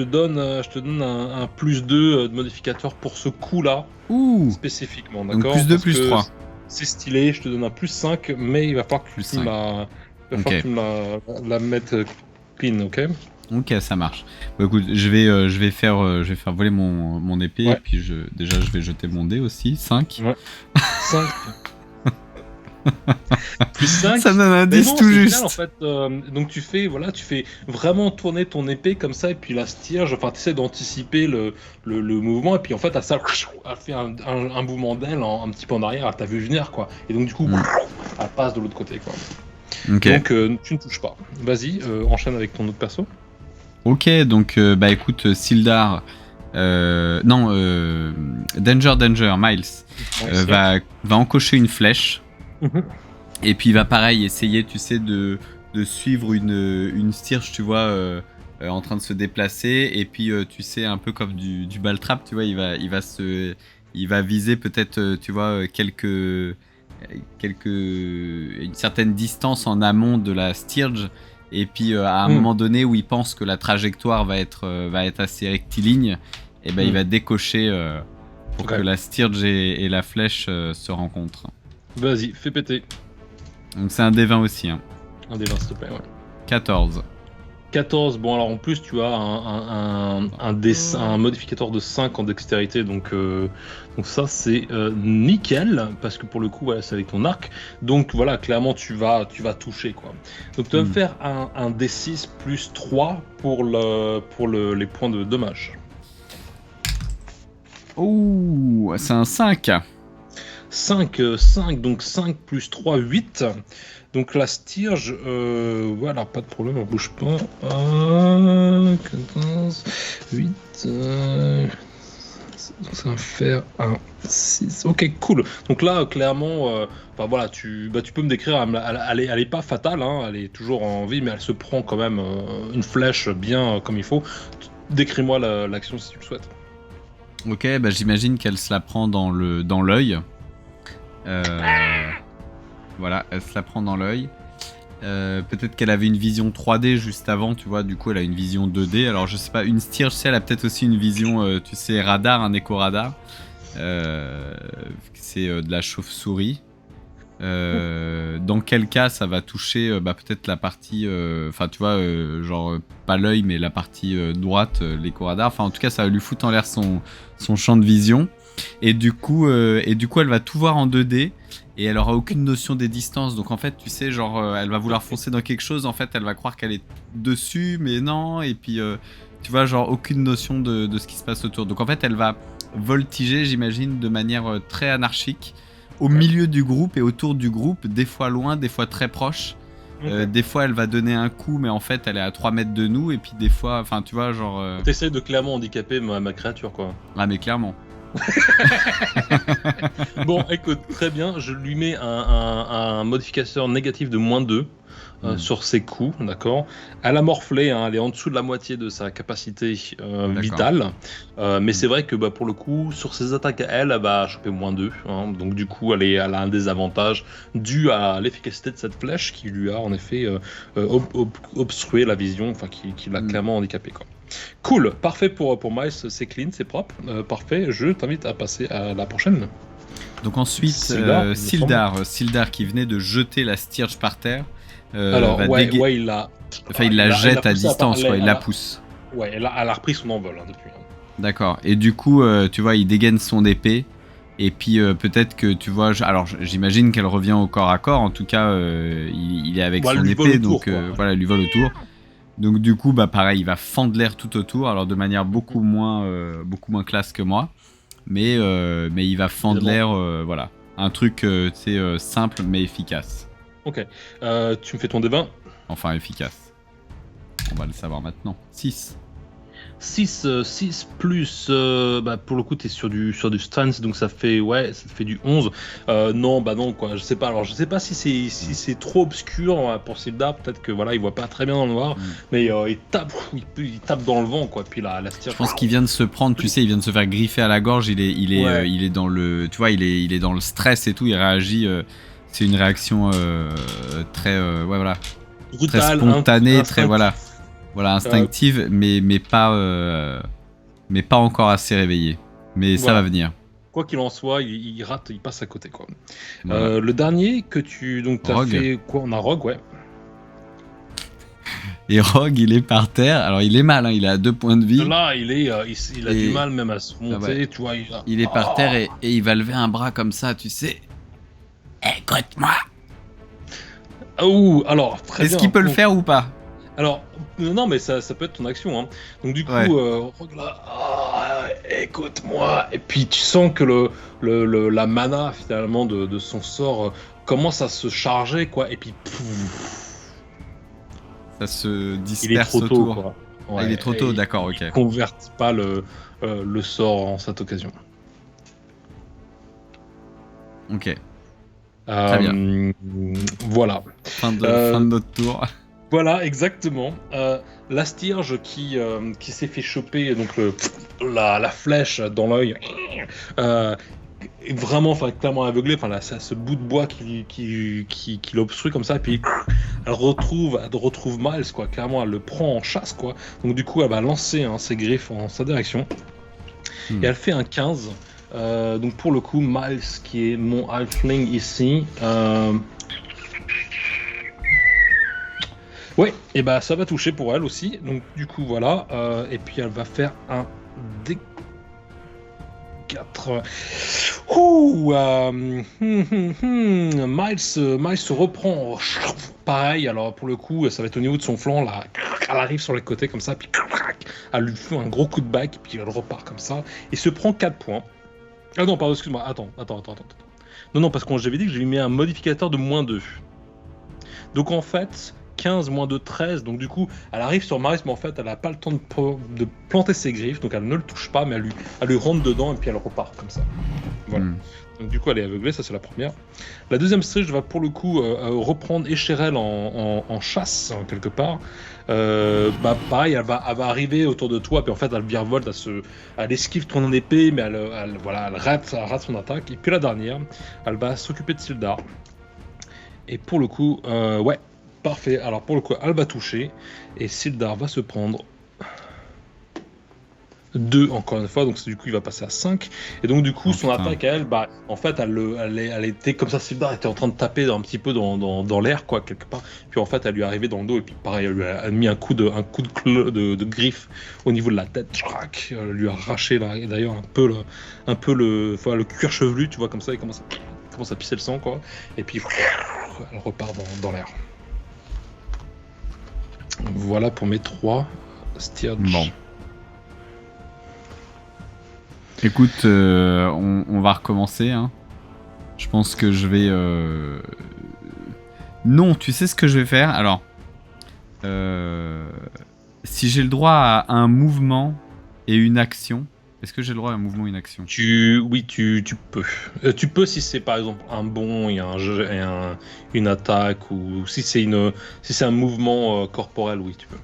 donne un plus 2 de modificateur pour ce coup-là. Ouh. Spécifiquement, d'accord? Donc plus 2, plus 3. C'est stylé, je te donne un plus 5, mais il va falloir que tu la mettes clean, ok? Ok, ça marche. Bah, écoute, je vais faire voler mon épée, et puis je vais jeter mon dé aussi. 5. Ouais. 5. Plus 5. Ça me donne un 10 tout juste. Bien, en fait. Donc tu fais vraiment tourner ton épée comme ça, et puis la Stirge, enfin tu essaies d'anticiper le mouvement, et puis en fait elle fait un mouvement d'aile un petit peu en arrière, elle t'a vu venir quoi, et donc du coup elle passe de l'autre côté quoi. Okay. Donc tu ne touches pas. Vas-y, enchaîne avec ton autre perso. Ok, donc bah écoute, Sildar, Danger, Miles va encocher une flèche, et puis il va pareil essayer, tu sais, de suivre une Stirge, tu vois, en train de se déplacer, et puis tu sais, un peu comme du ball trap, tu vois, il va viser peut-être, tu vois, une certaine distance en amont de la Stirge, et puis à un moment donné où il pense que la trajectoire va être assez rectiligne, et ben il va décocher pour que la Stirge et la flèche se rencontrent. Vas-y, fais péter. Donc c'est un D20 aussi, hein. Un D20 s'il te plaît, ouais. 14. 14, bon alors en plus tu as un modificateur de 5 en dextérité, donc ça c'est nickel, parce que pour le coup voilà, c'est avec ton arc, donc voilà, clairement tu vas toucher quoi. Donc tu vas me faire un D6 plus 3 pour les points de dommage. Ouh, c'est un 5. 5, donc 5 plus 3, 8. Donc la Stirge, voilà, pas de problème, on bouge pas. 14, 8, ça va faire un 6. Ok, cool. Donc là, clairement, voilà, tu peux me décrire, elle est pas fatale, hein, elle est toujours en vie, mais elle se prend quand même une flèche bien comme il faut. Décris-moi l'action si tu le souhaites. Ok, bah j'imagine qu'elle se la prend dans l'œil. Voilà, elle se la prend dans l'œil. Peut-être qu'elle avait une vision 3D juste avant, tu vois, du coup elle a une vision 2D. Alors je sais pas, une Stirge, elle a peut-être aussi une vision, tu sais, radar, un éco-radar. C'est de la chauve-souris. Dans quel cas ça va toucher peut-être la partie, enfin tu vois, genre pas l'œil mais la partie droite, l'éco-radar. Enfin en tout cas ça va lui foutre en l'air son champ de vision. Et du coup elle va tout voir en 2D. Et elle aura aucune notion des distances, donc en fait tu sais genre elle va vouloir foncer dans quelque chose, en fait elle va croire qu'elle est dessus mais non, et puis tu vois genre aucune notion de ce qui se passe autour, donc en fait elle va voltiger j'imagine de manière très anarchique au milieu du groupe et autour du groupe, des fois loin, des fois très proche. Des fois elle va donner un coup mais en fait elle est à 3 mètres de nous, et puis des fois, enfin tu vois genre... T'essayes de clairement handicaper ma créature quoi. Ah mais clairement. Bon, écoute, très bien, je lui mets un modificateur négatif de -2 sur ses coups, d'accord. Elle a morflé, hein, elle est en dessous de la moitié de sa capacité vitale, mais c'est vrai que pour le coup, sur ses attaques à elle va choper -2, hein, donc du coup elle a un désavantage dû à l'efficacité de cette flèche qui lui a en effet obstrué la vision, enfin qui l'a clairement handicapé quoi. Cool, parfait pour Miles, c'est clean, c'est propre, parfait, je t'invite à passer à la prochaine. Donc ensuite, Sildar, il me Sildar qui venait de jeter la Stirge par terre. Alors, va ouais, déga- ouais, il l'a. Enfin, il la jette à poussé distance, part- quoi. Il elle la a- pousse. Ouais, elle a repris son envol depuis. Hein. D'accord. Et du coup, tu vois, il dégaine son épée. Et puis peut-être que tu vois, alors j'imagine qu'elle revient au corps à corps. En tout cas, il est avec Bah, elle son lui vole épée, autour, donc quoi. voilà, elle lui vole autour. Donc du coup, bah pareil, il va fendre l'air tout autour, alors de manière beaucoup moins classe que moi, mais il va fendre l'air, voilà, un truc c'est simple mais efficace. Ok. Tu me fais ton D20. Enfin efficace. On va le savoir maintenant. 6. 6 plus, bah pour le coup t'es sur du stance, donc ça fait du 11. Non, bah non quoi, je sais pas. Alors je sais pas si c'est trop obscur pour Sildar, peut-être que voilà il voit pas très bien dans le noir, mais il tape dans le vent quoi. Puis la Stirge. Je pense qu'il vient de se prendre, tu sais, il vient de se faire griffer à la gorge. Il est dans le, tu vois, il est dans le stress et tout. Il réagit. C'est une réaction très, voilà, Brutal, très spontanée, très instinctif. voilà, instinctive, mais pas encore assez réveillée. Mais ça Voilà. va venir. Quoi qu'il en soit, il rate, il passe à côté quoi. Voilà. Le dernier que tu t'as Rogue. fait quoi? On a Rogue, ouais. Et Rogue, il est par terre. Alors il est mal, hein, il est à 2 points de vie. Là, il a du mal même à se monter, ouais. tu vois. Il est par terre et il va lever un bras comme ça, tu sais. Écoute-moi. Oh, alors très bien. Est-ce qu'il peut le faire ou pas? Alors, non, mais ça peut être ton action. Hein. Donc du coup, Ouais. Rogue là, écoute-moi. Et puis tu sens que la mana finalement de son sort commence à se charger, quoi. Et puis, Ça se disperse il est trop tôt, autour. quoi. Ah, Ouais, il est trop tôt, et d'accord, ok. Il convertit pas le sort en cette occasion. Ok. Très bien. Voilà. Fin de notre tour. Voilà, exactement. La Stirge qui s'est fait choper donc la flèche dans l'œil, est vraiment, enfin clairement aveuglée. Enfin là, c'est ce bout de bois qui l'obstrue comme ça. Et puis elle retrouve Miles quoi. Clairement, elle le prend en chasse quoi. Donc du coup, elle va lancer ses griffes en sa direction. Et elle fait un 15. Donc pour le coup, Miles qui est mon halfling ici. Ouais, et bah ça va toucher pour elle aussi. Donc du coup voilà, et puis elle va faire un D4. Ouh, Miles se reprend. Pareil, alors pour le coup, ça va être au niveau de son flanc là. Elle arrive sur les côtés comme ça, puis elle lui fait un gros coup de back, puis elle repart comme ça et se prend 4 points. Ah non, pardon, excuse-moi. Attends. Non, parce que j'avais dit que je lui mets un modificateur de -2. Donc en fait, 15 moins 2, 13. Donc du coup, elle arrive sur Miles, mais en fait, elle n'a pas le temps de planter ses griffes. Donc elle ne le touche pas, mais elle lui rentre dedans et puis elle repart comme ça. Voilà. Donc du coup, elle est aveuglée, ça c'est la première. La deuxième Stirge va pour le coup reprendre Echerel en chasse, quelque part. Pareil, elle va arriver autour de toi, puis en fait, elle virevolte, elle esquive ton épée, mais elle rate son attaque. Et puis la dernière, elle va s'occuper de Sildar. Et pour le coup, ouais, parfait. Alors pour le coup, elle va toucher, et Sildar va se prendre 2 encore une fois, donc du coup il va passer à 5. Et donc du coup son attaque à elle, en fait elle était comme ça, Sildar était en train de taper un petit peu dans l'air quoi quelque part. Puis en fait elle lui est arrivée dans le dos et puis pareil elle lui a mis un coup de griffe au niveau de la tête. Elle lui a arraché là, et d'ailleurs un peu le cuir chevelu, tu vois comme ça, il commence à pisser le sang quoi. Et puis elle repart dans l'air. Voilà pour mes 3 Stirge. Bon. Écoute, on va recommencer. Hein. Je pense que je vais... Non, tu sais ce que je vais faire? Alors, si j'ai le droit à un mouvement et une action, est-ce que j'ai le droit à un mouvement et une action? Oui, tu peux. Tu peux si c'est par exemple un bond et une attaque, ou si c'est un mouvement corporel, oui, tu peux.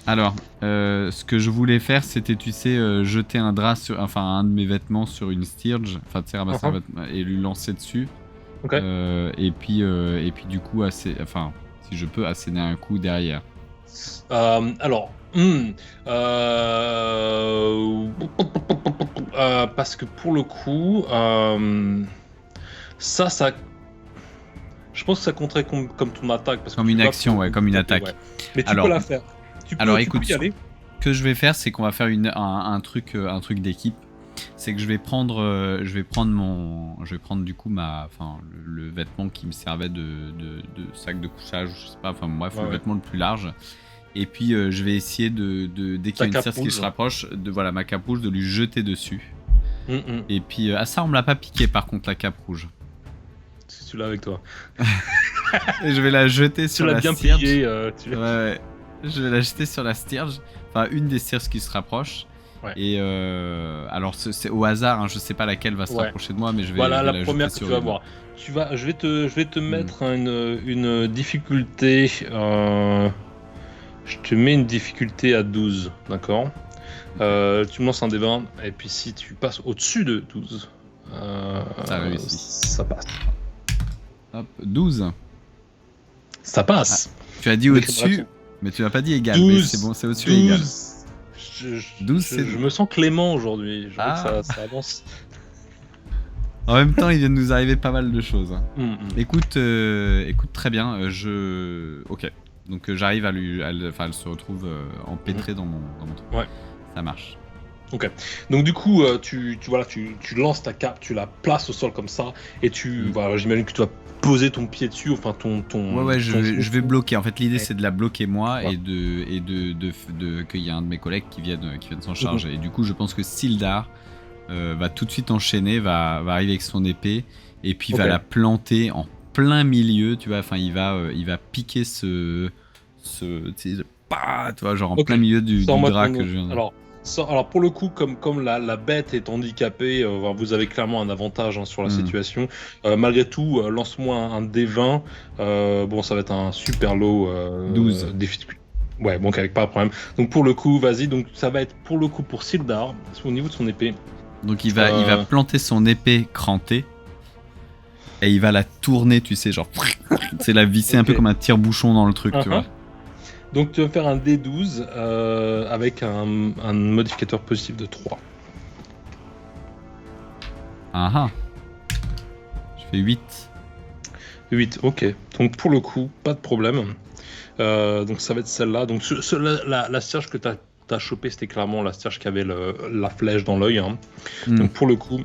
Alors, ce que je voulais faire, c'était, tu sais, jeter un drap un de mes vêtements sur une Stirge, enfin, tu sais, ramasser un vêtement et lui lancer dessus. Ok. Et puis du coup, si je peux, asséner un coup derrière. Alors, parce que pour le coup, ça, je pense que ça compterait comme ton attaque. Parce que Comme une action, ouais, comme une attaque. Ouais. Mais tu Alors, peux la faire. Tu peux écoute, y aller. Ce que je vais faire, c'est qu'on va faire un truc d'équipe. C'est que je vais prendre du coup le vêtement qui me servait de sac de couchage, je sais pas, enfin bref, le vêtement le plus large. Et puis je vais essayer dès qu'il y a une cirque qui se rapproche, ma cape rouge, de lui jeter dessus. Et puis ça on me l'a pas piqué par contre, la cape rouge. Si tu l'as avec toi. Et je vais la jeter sur la Stirge. Ouais. Je vais la jeter sur la Stirge, enfin une des Stirges qui se rapproche. Ouais. Et alors c'est au hasard, hein, je sais pas laquelle va se rapprocher de moi, mais je vais. Voilà, je vais la première que tu vas voir. Je vais te mettre une difficulté. Je te mets une difficulté à 12, d'accord. Tu me lances un D20, et puis si tu passes au-dessus de 12, ça passe. Hop, 12. Ça passe. Ah, tu as dit au-dessus, mais tu n'as pas dit égal. 12, mais c'est bon, c'est au-dessus et égal. 12, je me sens clément aujourd'hui. Je vois que ça avance. En même temps, il vient de nous arriver pas mal de choses. Écoute, très bien. Ok. Donc j'arrive elle se retrouve empêtrée dans mon truc. Ouais. Ça marche. Ok. Donc du coup, tu lances ta cape, tu la places au sol comme ça, et j'imagine que tu vas poser ton pied dessus, enfin ton. Ouais, je vais bloquer. En fait, l'idée c'est de la bloquer moi et qu'il y a un de mes collègues qui vienne s'en charger. Et du coup, je pense que Sildar va tout de suite enchaîner, va arriver avec son épée et puis va la planter en plein milieu, tu vois. Enfin, il va piquer tu vois, genre en plein milieu du drap que je viens de... Alors pour le coup, comme la bête est handicapée, vous avez clairement un avantage sur la situation. Malgré tout, lance-moi un D20. Ça va être un super lot. 12. Ouais, bon, avec pas de problème. Donc pour le coup, vas-y. Donc ça va être pour le coup pour Sildar, au niveau de son épée. Donc il va planter son épée crantée et il va la tourner, tu sais, genre, c'est la visser un peu comme un tire-bouchon dans le truc, tu vois. Donc tu vas faire un D12 avec un modificateur positif de 3. Je fais 8. 8, ok. Donc pour le coup, pas de problème. Donc ça va être celle-là. Donc la Stirge que tu as chopée, c'était clairement la Stirge qui avait la flèche dans l'œil. Donc pour le coup,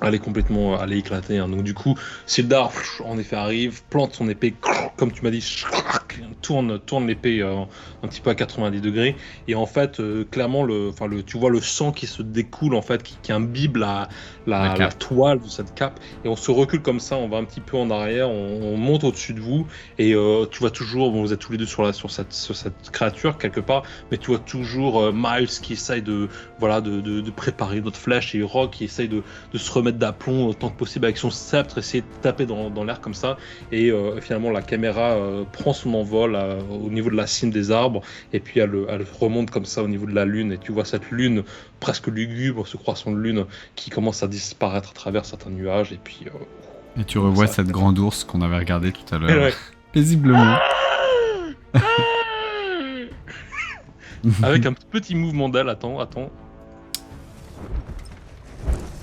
elle est éclatée. Donc du coup, Sildar en effet arrive, plante son épée, comme tu m'as dit, tourne l'épée un petit peu à 90 degrés. Et en fait, clairement, tu vois le sang qui se découle, en fait, qui imbibe la toile de cette cape. Et on se recule comme ça, on va un petit peu en arrière, on monte au-dessus de vous. Et tu vois toujours, vous êtes tous les deux sur cette créature quelque part, mais tu vois toujours Miles qui essaye de préparer notre flèche, et Rock qui essaye de se remettre d'aplomb autant que possible avec son sceptre, essayer de taper dans l'air comme ça. Et finalement, la caméra prend son envol au niveau de la cime des arbres, et puis elle remonte comme ça au niveau de la lune, et tu vois cette lune presque lugubre, ce croissant de lune qui commence à disparaître à travers certains nuages, et puis et tu revois cette grande ours qu'on avait regardée tout à l'heure, paisiblement. Avec un petit mouvement d'aile. Attends.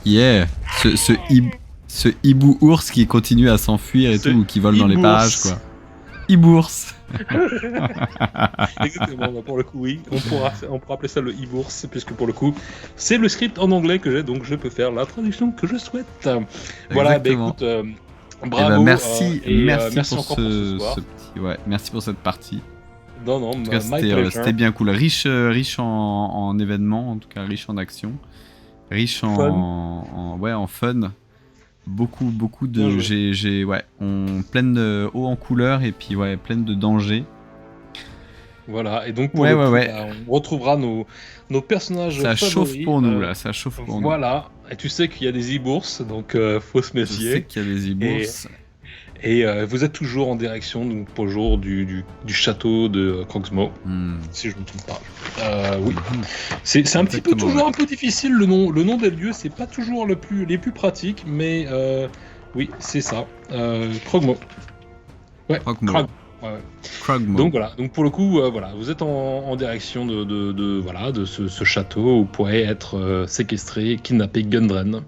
Yeah, ce hibou ours qui continue à s'enfuir et tout, ou qui vole dans les parages, quoi. Hibours. Exactement, pour le coup, oui. On pourra appeler ça le hibours, puisque pour le coup, c'est le script en anglais que j'ai, donc je peux faire la traduction que je souhaite. Voilà, écoute, bravo. Merci encore pour ce soir. Merci pour cette partie. Non, en tout cas, c'était bien cool. Riche en événements, en tout cas riche en action. Riche en fun. Beaucoup de pleine de haut en couleur, et puis pleine de dangers. Voilà, et donc pour on retrouvera nos personnages ça favoris. Chauffe pour nous là, ça chauffe pour nous. Voilà, et tu sais qu'il y a des hibours, donc faut se méfier. Je sais qu'il y a des hibours. Et vous êtes toujours en direction pour le jour du château de Krogsmo, si je ne me trompe pas. Oui. C'est un petit peu toujours un peu difficile, le nom des lieux, c'est pas toujours les plus pratiques, mais oui, c'est ça. Krogsmo. Ouais, Ouais. Krogmo. Donc voilà, donc pour le coup, voilà, vous êtes en direction de ce château où vous pourrez être séquestré, kidnappé, Gundren,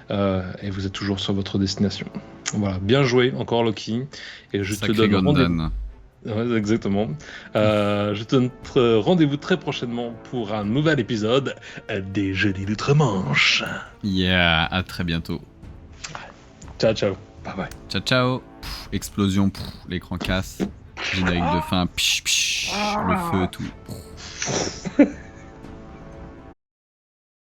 et vous êtes toujours sur votre destination. Voilà, bien joué encore Loki, et je te Sacré donne rendez-vous. Gondan. Ouais, exactement. Je te donne rendez-vous très prochainement pour un nouvel épisode des Jeudis d'Outre-Manche. Yeah, à très bientôt. Ciao, ciao. Bye bye. Ciao, ciao. Explosion, l'écran casse. Générique de fin, le feu, tout.